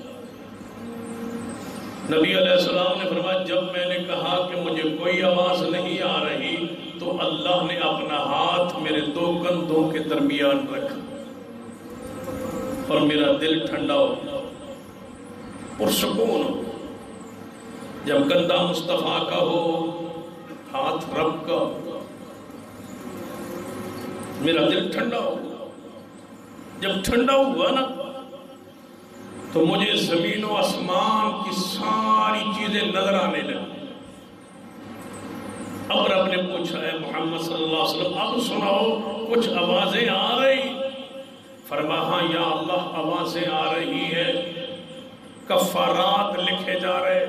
نبی علیہ السلام نے فرمایا جب میں نے کہا کہ مجھے کوئی آواز نہیں آ رہی تو اللہ نے اپنا ہاتھ میرے دو کندھوں کے درمیان رکھا اور میرا دل ٹھنڈا ہو پرسکون ہو۔ جب کندھا مصطفیٰ کا ہو، ہاتھ رب کا، میرا دل ٹھنڈا ہو۔ جب ٹھنڈا ہوا نا تو مجھے زمین و آسمان کی ساری چیزیں نظر آنے لگی۔ اب رب نے پوچھا ہے محمد صلی اللہ علیہ وسلم اب سناؤ کچھ آوازیں آ رہی؟ فرمایا ہاں یا اللہ آوازیں آ رہی ہیں، کفارات لکھے جا رہے،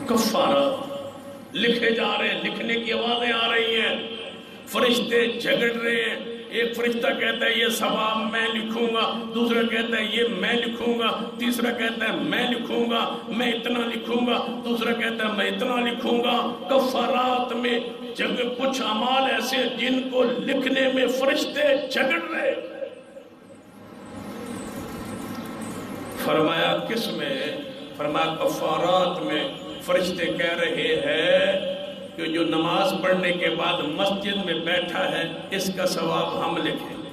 کفارات لکھے جا رہے، لکھنے کی آوازیں آ رہی ہیں، فرشتے جھگڑ رہے ہیں۔ ایک فرشتہ کہتا ہے یہ ثواب میں لکھوں گا، دوسرا کہتا ہے یہ میں لکھوں گا، تیسرا کہتا ہے میں لکھوں گا، میں اتنا لکھوں گا، دوسرا کہتا ہے میں اتنا لکھوں گا۔ کفارات میں کچھ اعمال ایسے جن کو لکھنے میں فرشتے جھگڑ رہے۔ فرمایا کس میں؟ فرمایا کفارات میں فرشتے کہہ رہے ہیں کہ جو نماز پڑھنے کے بعد مسجد میں بیٹھا ہے اس کا ثواب ہم لکھیں گے،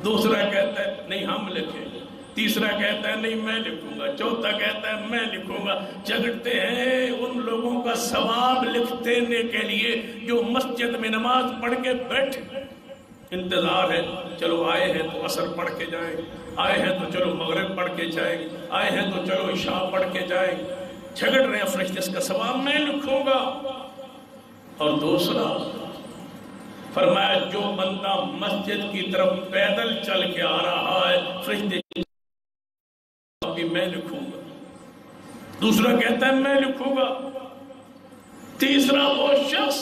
دوسرا کہتا ہے نہیں ہم لکھیں گے، تیسرا کہتا ہے نہیں میں لکھوں گا، چوتھا کہتا ہے میں لکھوں گا۔ جھگڑتے ہیں ان لوگوں کا ثواب لکھتے کے لیے جو مسجد میں نماز پڑھ کے بیٹھے، انتظار ہے چلو آئے ہیں تو عصر پڑھ کے جائیں، آئے ہیں تو چلو مغرب پڑھ کے جائیں، آئے ہیں تو چلو عشاء پڑھ کے جائیں۔ جھگڑ رہے ہیں فرشتے، اس کا ثواب میں لکھوں گا۔ اور دوسرا فرمایا جو بندہ مسجد کی طرف پیدل چل کے آ رہا ہے فرشتے بھی میں لکھوں گا، دوسرا کہتا ہے میں لکھوں گا، تیسرا وہ شخص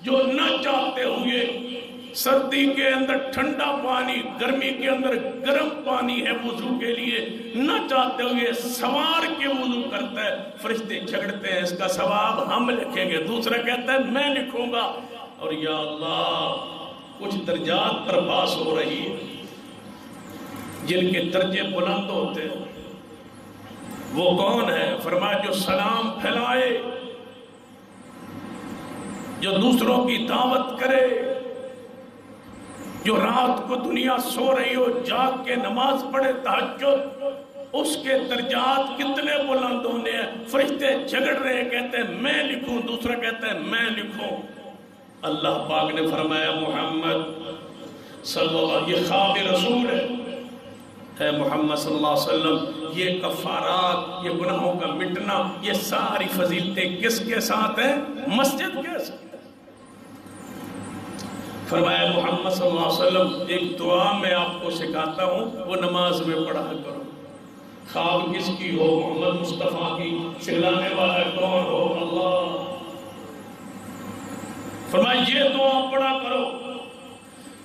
جو نہ چاہتے ہوئے سردی کے اندر ٹھنڈا پانی، گرمی کے اندر گرم پانی ہے وضو کے لیے، نہ چاہتے ہوئے سوار کے وضو کرتا ہے، فرشتے جھگڑتے ہیں اس کا ثواب ہم لکھیں گے، دوسرا کہتا ہے میں لکھوں گا۔ اور یا اللہ کچھ درجات پر بحث ہو رہی ہے، جن کے درجے بلند ہوتے ہیں وہ کون ہے؟ فرمایا جو سلام پھیلائے، جو دوسروں کی دعوت کرے، جو رات کو دنیا سو رہی ہو جاگ کے نماز پڑھے تہجد، اس کے درجات کتنے بلند ہونے ہیں۔ فرشتے جھگڑ رہے ہیں، کہتے ہیں میں لکھوں، دوسرا کہتا ہے میں لکھوں۔ اللہ پاک نے فرمایا محمد صلی اللہ علیہ وسلم، یہ خواب رسول ہے، اے محمد صلی اللہ علیہ وسلم، یہ کفارات، یہ گناہوں کا مٹنا، یہ ساری فضیلتیں کس کے ساتھ ہیں؟ مسجد کے ساتھ۔ فرمایا محمد صلی اللہ علیہ وسلم ایک دعا میں آپ کو سکھاتا ہوں، وہ نماز میں پڑھا کرو۔ خواب کس کی ہو؟ محمد مصطفیٰ کی، سکھلانے والا کون ہو؟ اللہ۔ فرمایا یہ دعا پڑھا کرو،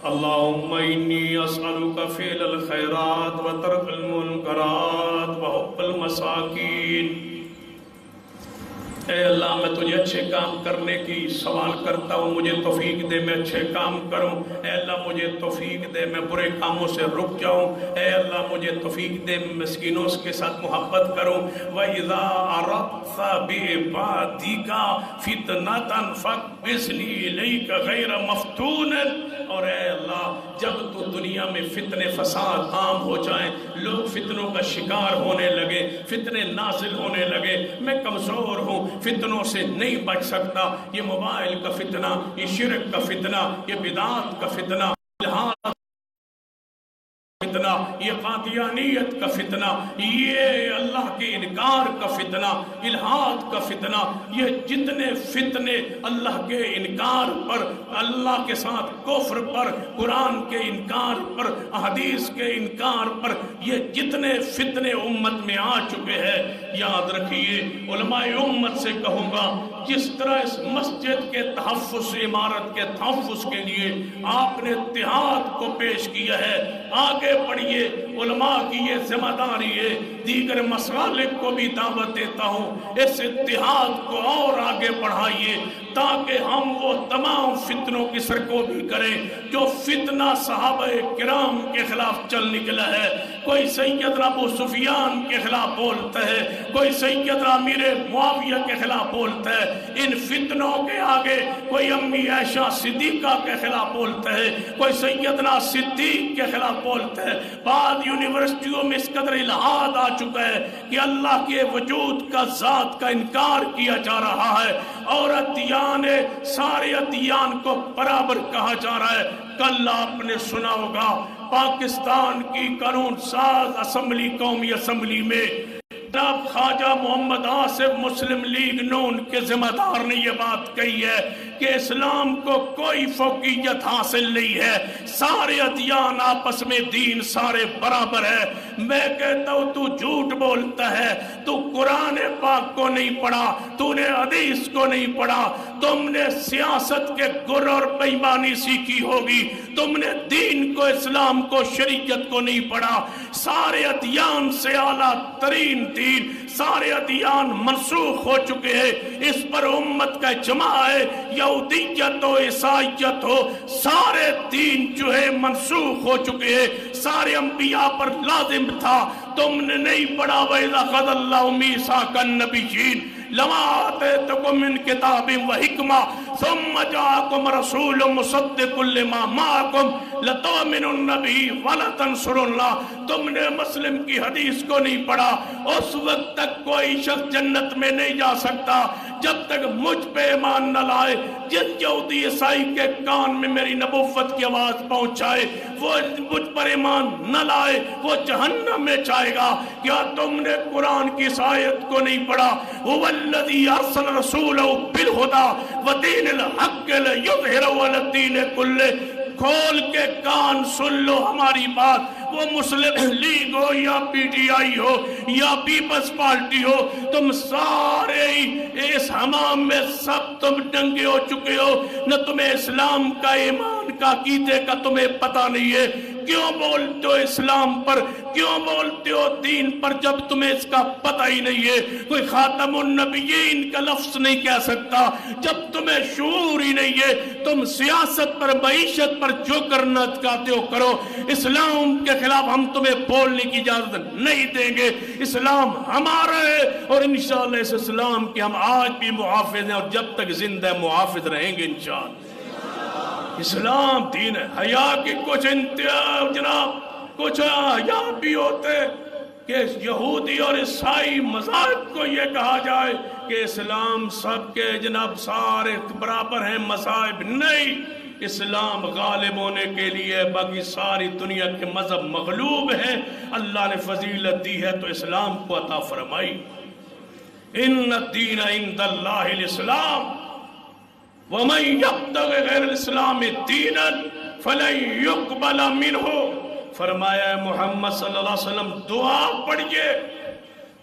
اللہم انی اسألک فعل الخیرات و ترک المنکرات و حب المساکین۔ اے اللہ میں تجھے اچھے کام کرنے کی سوال کرتا ہوں، مجھے توفیق دے میں اچھے کام کروں۔ اے اللہ مجھے توفیق دے میں برے کاموں سے رک جاؤں۔ اے اللہ مجھے توفیق دے میں مسکینوں کے ساتھ محبت کروں۔ وَإِذَا أَرَدْتَ بِعِبَادِكَ فِتْنَةً فَاقْبِضْنِي إِلَيْكَ غَيْرَ مَفْتُونٍ۔ اور اے اللہ جب تو دنیا میں فتنے فساد عام ہو جائیں، لوگ فتنوں کا شکار ہونے لگے، فتنے نازل ہونے لگے، میں کمزور ہوں، فتنوں سے نہیں بچ سکتا، یہ موبائل کا فتنہ، یہ شرک کا فتنہ، یہ بدعات کا فتنہ، الہات فتنہ، یہ قادیانیت کا فتنہ، یہ اللہ کے انکار کا فتنہ، الہات کا فتنہ، یہ جتنے فتنے اللہ کے انکار پر، اللہ کے ساتھ کفر پر، قرآن کے انکار پر، احادیث کے انکار پر، یہ جتنے فتنے امت میں آ چکے ہیں، یاد رکھیے علماء امت سے کہوں گا، جس طرح اس مسجد کے تحفظ، عمارت کے تحفظ کے لیے آپ نے اتحاد کو پیش کیا ہے، آگے پڑھیے، علماء کی یہ ذمہ داری ہے، دیگر مسالک کو بھی دعوت دیتا ہوں، اس اتحاد کو اور آگے بڑھائیے تاکہ ہم وہ تمام فتنوں کی سرکوبی کریں جو فتنہ صحابہ کرام کے خلاف چل نکلا ہے۔ کوئی سیدنا ابو سفیان کے خلاف بولتا ہے، کوئی سیدنا امیر معاویہ کے خلاف بولتا ہے، ان فتنوں کے آگے کوئی امی عائشہ صدیقہ کے خلاف بولتا ہے، کوئی سیدنا صدیق کے خلاف بولتا ہے۔ بعد یونیورسٹیوں میں اس قدر الہاد آ چکا ہے کہ اللہ کے وجود کا، ذات کا انکار کیا جا رہا ہے، اور ادیان سارے ادیان کو برابر کہا جا رہا ہے۔ کل آپ نے سنا ہوگا پاکستان کی قانون ساز اسمبلی، قومی اسمبلی میں جناب خواجہ محمد آصف مسلم لیگ نون کے ذمہ دار نے یہ بات کہی ہے کہ اسلام کو کوئی فوقیت حاصل نہیں ہے، سارے ادیان آپس میں دین سارے برابر ہے۔ میں کہتا ہوں تو جھوٹ بولتا ہے، تو قرآن پاک کو نہیں پڑھا، تو نے حدیث کو نہیں پڑھا، تم نے سیاست کے گر اور بےایمانی سیکھی ہوگی، تم نے دین کو، اسلام کو، شریعت کو نہیں پڑھا۔ سارے ادیان سے اعلیٰ ترین دین، سارے ادیان منسوخ ہو چکے ہیں، اس پر امت کا اجماع ہے، یہودیت ہو، عیسائیت ہو، سارے دین جو ہے منسوخ ہو چکے ہیں، سارے انبیاء پر لازم تھا، تم نے نہیں پڑھا۔ وَإِذَا أَخَذَ اللَّهُ مِيثَاقَ النَّبِيِّينَ لَمَا آتَيْتُكُم مِّن كِتَابٍ وَحِكْمَةٍ ثُمَّ جَاءَكُمْ رَسُولٌ مُصَدِّقٌ لِّمَا مَعَكُمْ لَتُؤْمِنُنَّ بِهِ وَلَتَنصُرُنَّهُ۔ تم نے مسلم کی حدیث کو نہیں پڑھا، اس وقت تک کوئی شخص جنت میں نہیں جا سکتا جب تک مجھ پہ ایمان نہ لائے۔ جس یہودی عیسائی کے کان میں میری نبوت کی آواز پہنچائے، وہ مجھ پر ایمان نہ لائے، وہ جہنم میں جائے گا۔ کیا تم نے قرآن کی اس آیت کو نہیں پڑھا؟ هو الذی ارسل رسولہ بالہدی ودین الحق لیظہرہ علی الدین کلہ۔ کھول کے کان سن لو ہماری بات، وہ مسلم لیگ ہو یا پی ٹی آئی ہو یا پیپلز پارٹی ہو، تم سارے اس حمام میں سب تم ڈنگے ہو چکے ہو، نہ تمہیں اسلام کا، ایمان کا، عقیدے کا تمہیں پتہ نہیں ہے۔ کیوں بولتے ہو اسلام پر، کیوں بولتے ہو دین پر جب تمہیں اس کا پتہ ہی نہیں ہے؟ کوئی خاتم النبیین کا لفظ نہیں کہہ سکتا جب تمہیں شعور ہی نہیں ہے۔ تم سیاست پر، معیشت پر جو کرنا چاہتے ہو کرو، اسلام کے خلاف ہم تمہیں بولنے کی اجازت نہیں دیں گے۔ اسلام ہمارا ہے اور انشاءاللہ اس اسلام کے ہم آج بھی محافظ ہیں اور جب تک زندہ محافظ رہیں گے انشاءاللہ۔ اسلام دین ہے۔ حیا کی کچھ انتہا جناب، کچھ حیا بھی ہوتے کہ یہودی اور عیسائی مذاہب کو یہ کہا جائے کہ اسلام سب کے جناب سارے برابر ہیں مذاہب، نہیں، اسلام غالب ہونے کے لیے باقی ساری دنیا کے مذہب مغلوب ہیں۔ اللہ نے فضیلت دی ہے تو اسلام کو عطا فرمائی۔ ان الدین عند اللہ الاسلام وَمَن يَبْتَغِ غَيْرَ الْإِسْلَامِ دِينًا فَلَن يُقْبَلَ مِنْهُ۔ فرمایا محمد صلی اللہ علیہ وسلم دعا پڑھئے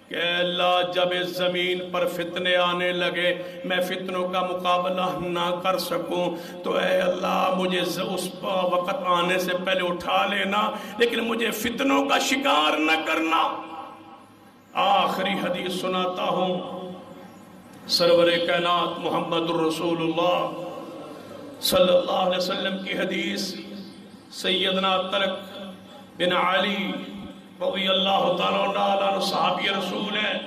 کہ اللہ جب اس زمین پر فتنے آنے لگے، میں فتنوں کا مقابلہ نہ کر سکوں تو اے اللہ مجھے اس وقت آنے سے پہلے اٹھا لینا، لیکن مجھے فتنوں کا شکار نہ کرنا۔ آخری حدیث سناتا ہوں، سرور کائنات محمد الرسول اللہ صلی اللہ علیہ وسلم کی حدیث، سیدنا طلق بن علی رضی اللہ تعالیٰ عنہ صحابی رسول ہیں،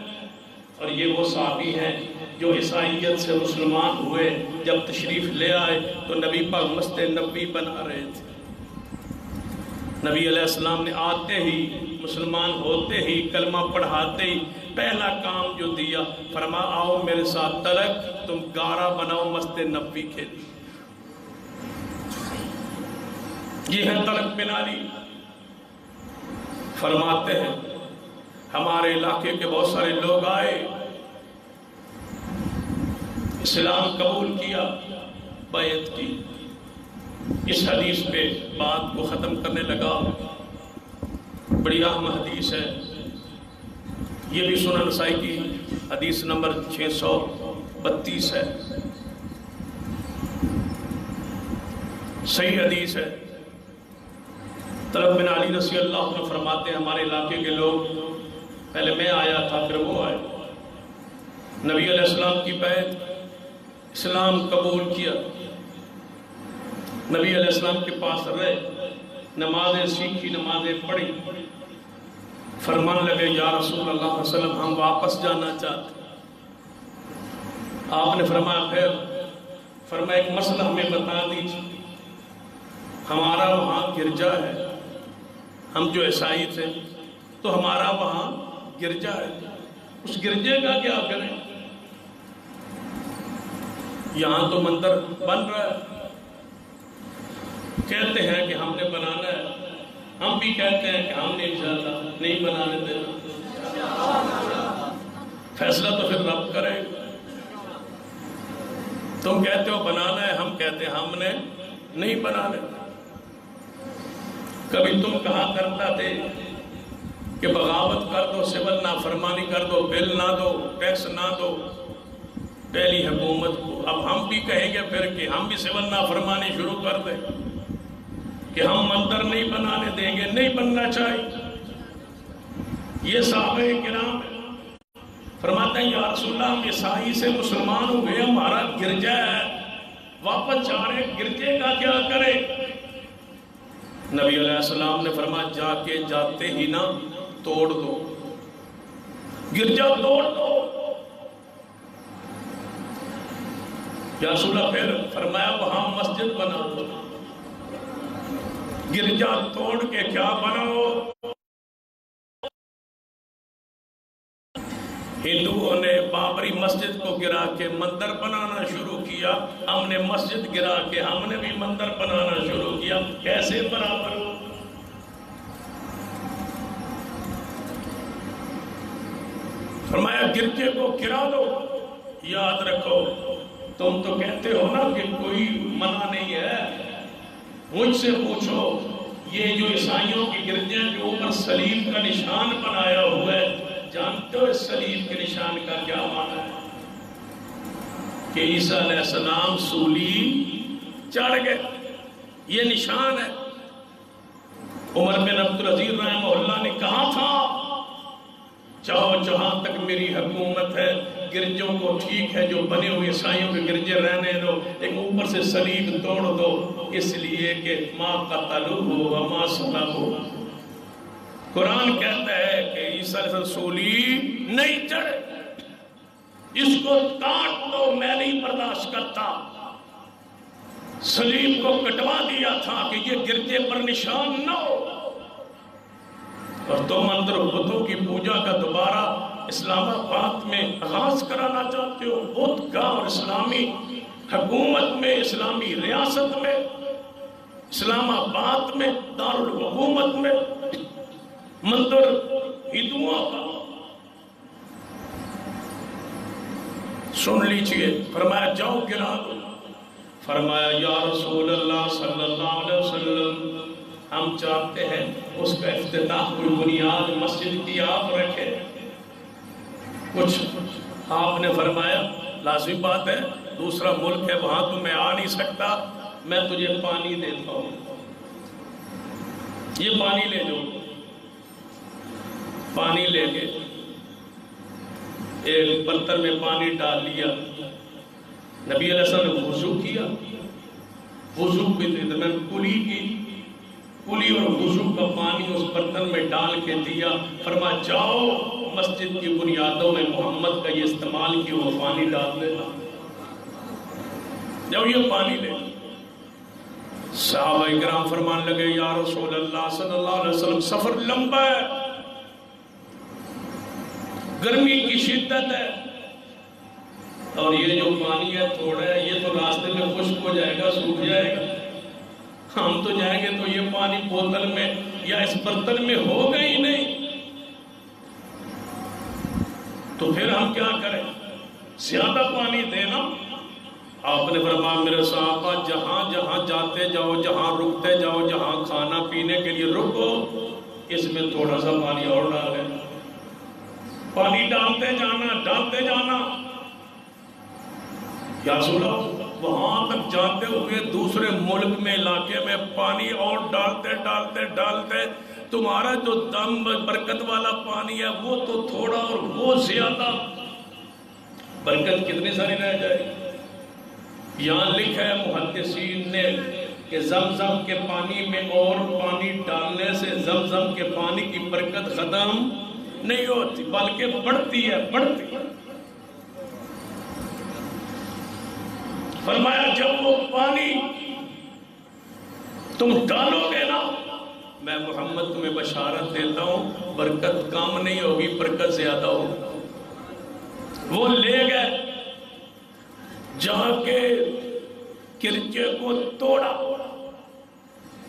اور یہ وہ صحابی ہیں جو عیسائیت سے مسلمان ہوئے۔ جب تشریف لے آئے تو نبی پاک مسجد نبوی بنا رہے تھے۔ نبی علیہ السلام نے آتے ہی، مسلمان ہوتے ہی، کلمہ پڑھاتے ہی پہلا کام جو دیا، فرما آؤ میرے ساتھ طلق، تم گارہ بناؤ مسجد نبوی کے لیے۔ یہ ہے طلق بن علی، فرماتے ہیں ہمارے علاقے کے بہت سارے لوگ آئے، اسلام قبول کیا، بیعت کی۔ اس حدیث پہ بات کو ختم کرنے لگا، بڑی اہم حدیث ہے یہ بھی، سنن نسائی کی حدیث نمبر 632 ہے، صحیح حدیث ہے۔ طلق بن علی رضی اللہ عنہ فرماتے ہیں ہمارے علاقے کے لوگ، پہلے میں آیا تھا پھر وہ آئے، نبی علیہ السلام کی بیعت، اسلام قبول کیا، نبی علیہ السلام کے پاس رہے، نمازیں سیکھی، نمازیں پڑھی، فرمان لگے یا رسول اللہ علیہ وسلم ہم واپس جانا چاہتے۔ آپ نے فرمایا پھر، فرمایا ایک مسئلہ ہمیں بتا دیجیے، ہمارا وہاں گرجا ہے، ہم جو عیسائی تھے تو ہمارا وہاں گرجا ہے، اس گرجے کا کیا کریں؟ یہاں تو مندر بن رہا ہے، کہتے ہیں کہ ہم نے بنانا ہے، ہم بھی کہتے ہیں کہ ہم نے انشاءاللہ نہیں بنانے دینا، فیصلہ تو پھر رب کرے گا۔ تم کہتے ہو بنانا ہے، ہم کہتے ہیں ہم نے نہیں بنانے دینا۔ کبھی تم کہا کرتا تھے کہ بغاوت کر دو، سول نافرمانی کر دو، بل نہ دو، ٹیکس نہ دو پہلی حکومت کو، اب ہم بھی کہیں گے پھر کہ ہم بھی سول نافرمانی شروع کر دیں کہ ہم مندر نہیں بنانے دیں گے، نہیں بننا چاہیے۔ یہ صحابہ کرام فرماتے ہیں یا رسول اللہ ہم عیسائی سے مسلمان ہو گئے، ہمارا گرجا ہے، واپس جا رہے، گرجے کا کیا کرے؟ نبی علیہ السلام نے فرمایا جا کے جاتے ہی نہ توڑ دو، گرجا توڑ دو۔ یا رسول اللہ پھر فرمایا وہاں مسجد بنا دو، گرجا توڑ کے کیا بناؤ؟ ہندوؤں نے بابری مسجد کو گرا کے مندر بنانا شروع کیا، ہم نے مسجد گرا کے ہم نے بھی مندر بنانا شروع کیا، کیسے برابر ہو؟ فرمایا گرجے کو گرا دو۔ یاد رکھو تم تو کہتے ہو نا کہ کوئی منع نہیں ہے، مجھ سے پوچھو یہ جو عیسائیوں کی گرجے کے اوپر صلیب کا نشان بنایا ہوا ہے، جانتے ہو اس صلیب کے نشان کا کیا معنی ہے؟ کہ عیسیٰ علیہ السلام سولی چڑھ گئے، یہ نشان ہے۔ عمر بن عبدالعزیز رحمہ اللہ نے کہا تھا چاہو جہاں تک میری حکومت ہے گرجوں کو ٹھیک ہے جو بنے ہوئے عیسائیوں کے گرجے رہنے دو، لیکن اوپر سے صلیب توڑ دو، اس لیے کہ ما قتلوہ وما صلبوہ۔ قرآن کہتا ہے کہ عیسیٰ علیہ السلام سولی نہیں چڑھے، اس کو کاٹ دو، میں نہیں برداشت کرتا۔ صلیب کو کٹوا دیا تھا کہ یہ گرجے پر نشان نہ ہو۔ اور تم مندر بتوں کی پوجا کا دوبارہ اسلام آباد میں آغاز کرانا چاہتے ہو، بت کا اور اسلامی حکومت میں، اسلامی ریاست میں، اسلام آباد میں، دارالحکومت میں مندر ہندوؤں کا۔ سن لیجئے، فرمایا جاؤ گرا دو۔ فرمایا یا رسول اللہ صلی اللہ علیہ وسلم ہم چاہتے ہیں اس کا افتتاح کوئی بنیاد مسجد کی آپ رکھے۔ کچھ آپ نے فرمایا لازمی بات ہے، دوسرا ملک ہے وہاں تو میں آ نہیں سکتا، میں تجھے پانی دیتا ہوں، یہ پانی لے جاؤ۔ پانی لے کے ایک برتن میں پانی ڈال لیا، نبی علیہ السلام نے وضو کیا، وضو بھی میں کلی کی، کلی اور وضو کا پانی اس برتن میں ڈال کے دیا، فرمایا جاؤ مسجد کی بنیادوں میں محمد کا یہ استعمال کی وہ پانی ڈال دے، جب یہ پانی لے۔ صحابہ اکرام فرمان لگے یا رسول اللہ صلی اللہ علیہ وسلم سفر لمبا ہے، گرمی کی شدت ہے، اور یہ جو پانی ہے تھوڑا ہے، یہ تو راستے میں خشک ہو جائے گا، سوکھ جائے گا، ہم تو جائیں گے تو یہ پانی بوتل میں یا اس برتن میں ہوگا ہی نہیں، تو پھر ہم کیا کریں؟ زیادہ پانی دینا۔ آپ نے فرمایا میرے صحابہ جہاں جہاں جاتے جاؤ، جہاں رکتے جاؤ، جہاں کھانا پینے کے لیے رکو، اس میں تھوڑا سا پانی اور ڈالیں، پانی ڈالتے جانا۔ یا سنا وہاں تک جاتے ہوئے دوسرے ملک میں علاقے میں پانی اور ڈالتے تمہارا جو دم برکت والا پانی ہے وہ تو تھوڑا اور وہ زیادہ، برکت کتنی ساری رہ جائے۔ یہاں لکھا ہے محدثین نے کہ زمزم کے پانی میں اور پانی ڈالنے سے زمزم کے پانی کی برکت ختم نہیں ہوتی بلکہ بڑھتی ہے۔ فرمایا جب وہ پانی تم ڈالو گے نا، میں محمد تمہیں بشارت دیتا ہوں برکت کم نہیں ہوگی، برکت زیادہ ہوگی۔ وہ لے گئے، جا کے گرجے کو توڑا،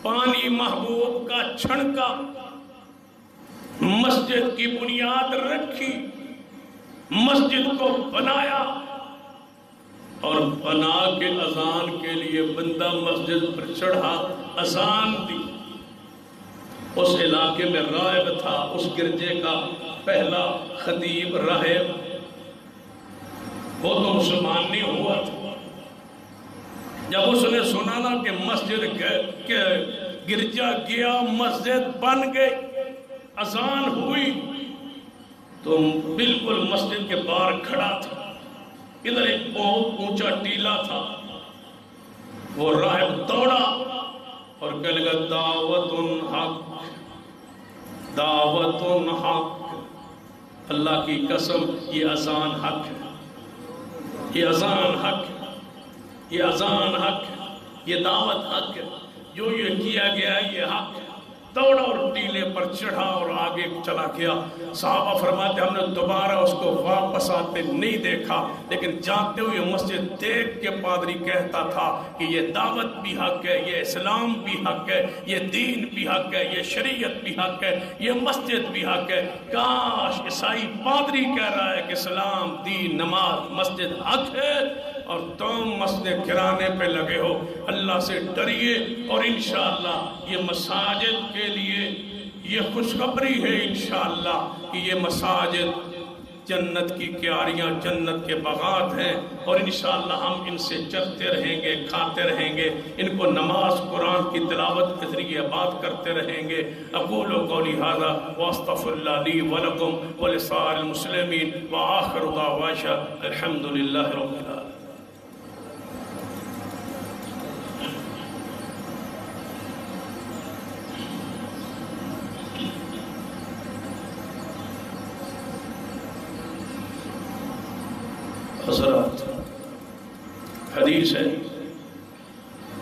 پانی محبوب کا چھڑکا، مسجد کی بنیاد رکھی، مسجد کو بنایا، اور بنا کے اذان کے لیے بندہ مسجد پر چڑھا، اذان دی۔ اس علاقے میں راہب تھا، اس گرجے کا پہلا خطیب راہب، وہ تو مسلمان نہیں ہوا تھا۔ جب اس نے سنا نا کہ مسجد کے گرجا گیا، مسجد بن گئی، اذان ہوئی، تو بالکل مسجد کے باہر کھڑا تھا، ادھر ایک بہت اونچا ٹیلا تھا، وہ راہب دوڑا اور کہنے لگا دعوت حق، دعوت حق، اللہ کی قسم یہ اذان حق ہے، یہ اذان حق ہے، یہ اذان حق ہے، یہ دعوت حق ہے، جو یہ کیا گیا ہے یہ حق ہے۔ دوڑا اور ٹیلے پر چڑھا اور آگے چلا گیا۔ صحابہ فرماتے ہم نے دوبارہ اس کو واپس آتے نہیں دیکھا، لیکن جاتے ہوئے مسجد دیکھ کے پادری کہتا تھا کہ یہ دعوت بھی حق ہے، یہ اسلام بھی حق ہے، یہ دین بھی حق ہے، یہ شریعت بھی حق ہے، یہ مسجد بھی حق ہے۔ کاش عیسائی پادری کہہ رہا ہے کہ اسلام، دین، نماز، مسجد حق ہے، اور تم مسجد گرانے پہ لگے ہو، اللہ سے ڈریے، اور انشاءاللہ یہ مساجد کے لیے یہ خوشخبری ہے انشاءاللہ کہ یہ مساجد جنت کی کیاریاں، جنت کے باغات ہیں، اور انشاءاللہ ہم ان سے چلتے رہیں گے، کھاتے رہیں گے، ان کو نماز قرآن کی تلاوت کے ذریعے آباد کرتے رہیں گے۔ اقول قولی ھذا واستغفر اللہ لی ولکم ولسائر المسلمین وآخر دعوانا الحمد للہ رب العالمین۔ حضرات، حدیث ہے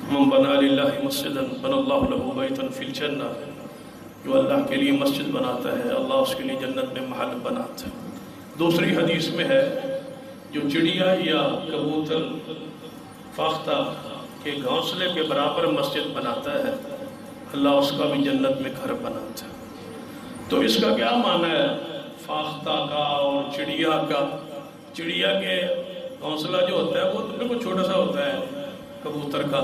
من بنا للہ مسجدا بنا اللہ لہ بیتا فی الجنہ، جو اللہ کے لیے مسجد بناتا ہے اللہ اس کے لیے جنت میں محل بناتا ہے۔ دوسری حدیث میں ہے جو چڑیا یا کبوتر فاختہ کے گھونسلے کے برابر مسجد بناتا ہے اللہ اس کا بھی جنت میں گھر بناتا ہے۔ تو اس کا کیا معنی ہے فاختہ کا اور چڑیا کا؟ چڑیا کے گھونسلہ جو ہوتا ہے وہ تو بالکل چھوٹا سا ہوتا ہے کبوتر کا،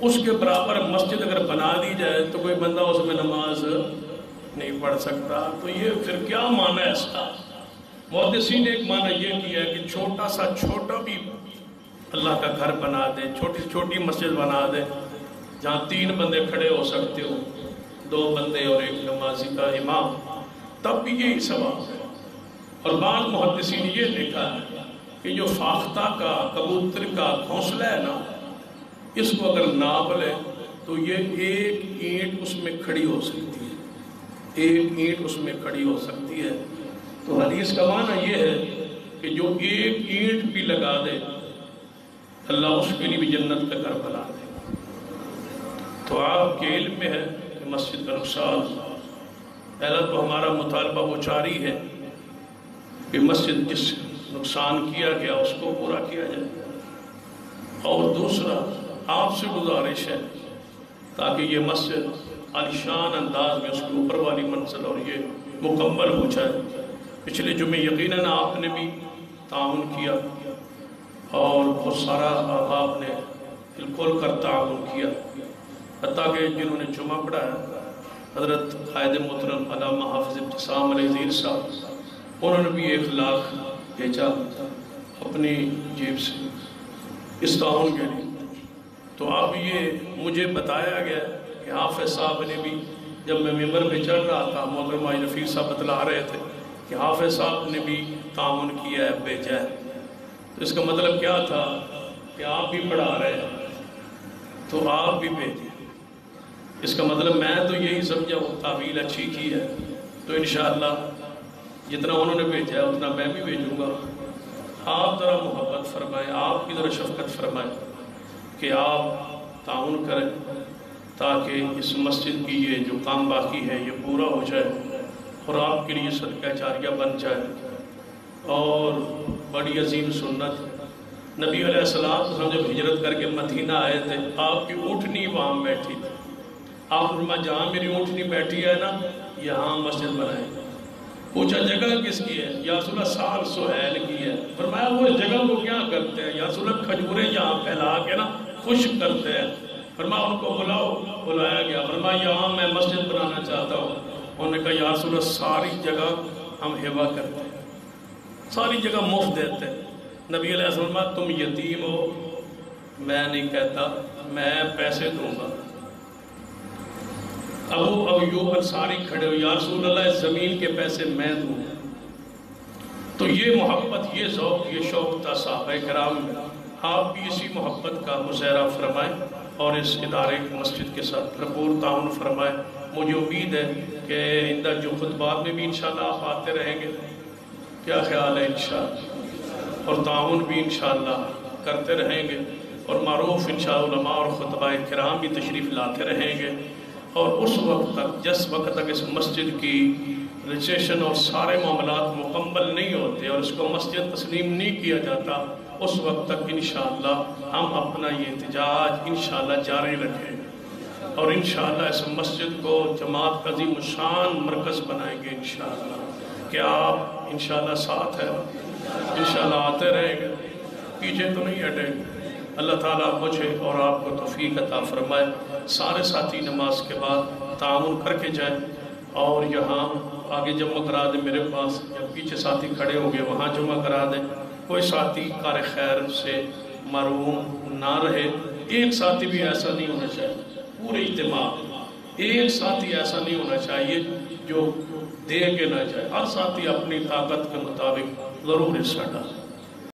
اس کے برابر مسجد اگر بنا دی جائے تو کوئی بندہ اس میں نماز نہیں پڑھ سکتا۔ تو یہ پھر کیا معنی ہے اس کا؟ محدثین نے ایک معنی یہ کیا ہے کہ چھوٹا سا چھوٹا بھی اللہ کا گھر بنا دے، چھوٹی چھوٹی مسجد بنا دے جہاں 3 بندے کھڑے ہو سکتے ہو، 2 بندے اور ایک نمازی کا امام، تب بھی یہی ثواب ہے۔ اور بعض محدثین نے یہ لکھا ہے کہ جو فاختہ کا کبوتر کا گھونسلہ ہے نا، اس کو اگر ناپ لے تو یہ 1 اینٹ اس میں کھڑی ہو سکتی ہے، 1 اینٹ اس میں کھڑی ہو سکتی ہے۔ تو حدیث کا معنی یہ ہے کہ جو 1 اینٹ بھی لگا دے اللہ اس کے لیے بھی جنت کا گھر بنا دے۔ تو آپ کے علم میں ہے کہ مسجد کا نقصان، پہلا تو ہمارا مطالبہ وہ جاری ہے کہ مسجد جس نقصان کیا گیا اس کو پورا کیا جائے، اور دوسرا آپ سے گزارش ہے تاکہ یہ مسجد عالیشان انداز میں اس کے اوپر والی منزل اور یہ مکمل ہو جائے۔ پچھلے جمعے یقیناً آپ نے بھی تعاون کیا اور بہت سارا آپ نے دل کھول کر تعاون کیا، حتیٰ کہ جنہوں نے جمعہ پڑھا ہے حضرت قائد محترم علامہ حافظ ابتسام علیہ زیر صاحب، انہوں نے بھی 1 لاکھ بھیجا اپنی جیب سے اس تعاون کے لیے۔ تو اب یہ مجھے بتایا گیا کہ حافظ صاحب نے بھی، جب میں ممبر پہ چڑھ رہا تھا محترم حاجی رفیق صاحب بتلا رہے تھے کہ حافظ صاحب نے بھی تعاون کیا ہے، بھیجا ہے۔ تو اس کا مطلب کیا تھا کہ آپ بھی پڑھا رہے ہیں تو آپ بھی بھیجیں۔ اس کا مطلب میں تو یہی سمجھا وہ تعویل اچھی کی ہے، تو انشاءاللہ جتنا انہوں نے بھیجا ہے اتنا میں بھی بھیجوں گا۔ آپ ذرا محبت فرمائیں، آپ کی ذرا شفقت فرمائیں کہ آپ تعاون کریں تاکہ اس مسجد کی یہ جو کام باقی ہے یہ پورا ہو جائے اور آپ کے لیے صدقہ جاریہ بن جائے۔ اور بڑی عظیم سنت، نبی علیہ السلام جب ہجرت کر کے مدینہ آئے تھے آپ کی اونٹنی وہاں بیٹھی تھی، آپ فرمایا جہاں میری اونٹنی بیٹھی ہے نا یہاں مسجد بنائیں۔ پوچھا جگہ کس کی ہے؟ یا رسول اللہ سال سہیل کی ہے۔ فرمایا وہ اس جگہ کو کیا کرتے ہیں؟ یا رسول اللہ کھجوریں یہاں پھیلا کے نا خشک کرتے ہیں۔ فرمایا ان کو بلاؤ، بلایا گیا، فرمایا یہاں میں مسجد بنانا چاہتا ہوں۔ انہوں نے کہا یا رسول اللہ ساری جگہ ہم ہبہ کرتے ہیں، ساری جگہ مفت دیتے ہیں۔ نبی علیہ السلام فرمایا تم یتیم ہو، میں نہیں کہتا، میں پیسے دوں گا۔ ابو ایوب انصاری کھڑے ہو، یا رسول اللہ اس زمین کے پیسے میں دوں۔ تو یہ محبت، یہ ذوق، یہ شوق تھا صحابہ کرام میں۔ آپ بھی اسی محبت کا مظاہرہ فرمائیں اور اس ادارے کی مسجد کے ساتھ بھرپور تعاون فرمائیں۔ مجھے امید ہے کہ آئندہ جو خطبات میں بھی انشاءاللہ آپ آتے رہیں گے، کیا خیال ہے انشاءاللہ، اور تعاون بھی انشاءاللہ کرتے رہیں گے، اور معروف انشاءاللہ علماء اور خطبہ کرام بھی تشریف لاتے رہیں گے۔ اور اس وقت تک، جس وقت تک اس مسجد کی رجسٹریشن اور سارے معاملات مکمل نہیں ہوتے اور اس کو مسجد تسلیم نہیں کیا جاتا، اس وقت تک انشاءاللہ ہم اپنا یہ احتجاج انشاءاللہ جاری رکھیں گے، اور انشاءاللہ اس مسجد کو جماعت کا عظیم الشان مرکز بنائیں گے انشاءاللہ۔ کہ آپ انشاءاللہ ساتھ ہیں، انشاءاللہ آتے رہیں گے، پیچھے تو نہیں ہٹیں گے۔ اللہ تعالیٰ مجھے اور آپ کو توفیق عطا فرمائے۔ سارے ساتھی نماز کے بعد تعاون کر کے جائیں اور یہاں آگے جمع کرا دیں میرے پاس، یا پیچھے ساتھی کھڑے ہوں گے وہاں جمع کرا دیں۔ کوئی ساتھی کار خیر سے محروم نہ رہے۔ ایک ساتھی بھی ایسا نہیں ہونا چاہیے، پورے اجتماع ایک ساتھی ایسا نہیں ہونا چاہیے جو دے کے نہ جائے۔ ہر ساتھی اپنی طاقت کے مطابق ضرور حصہ ڈالے۔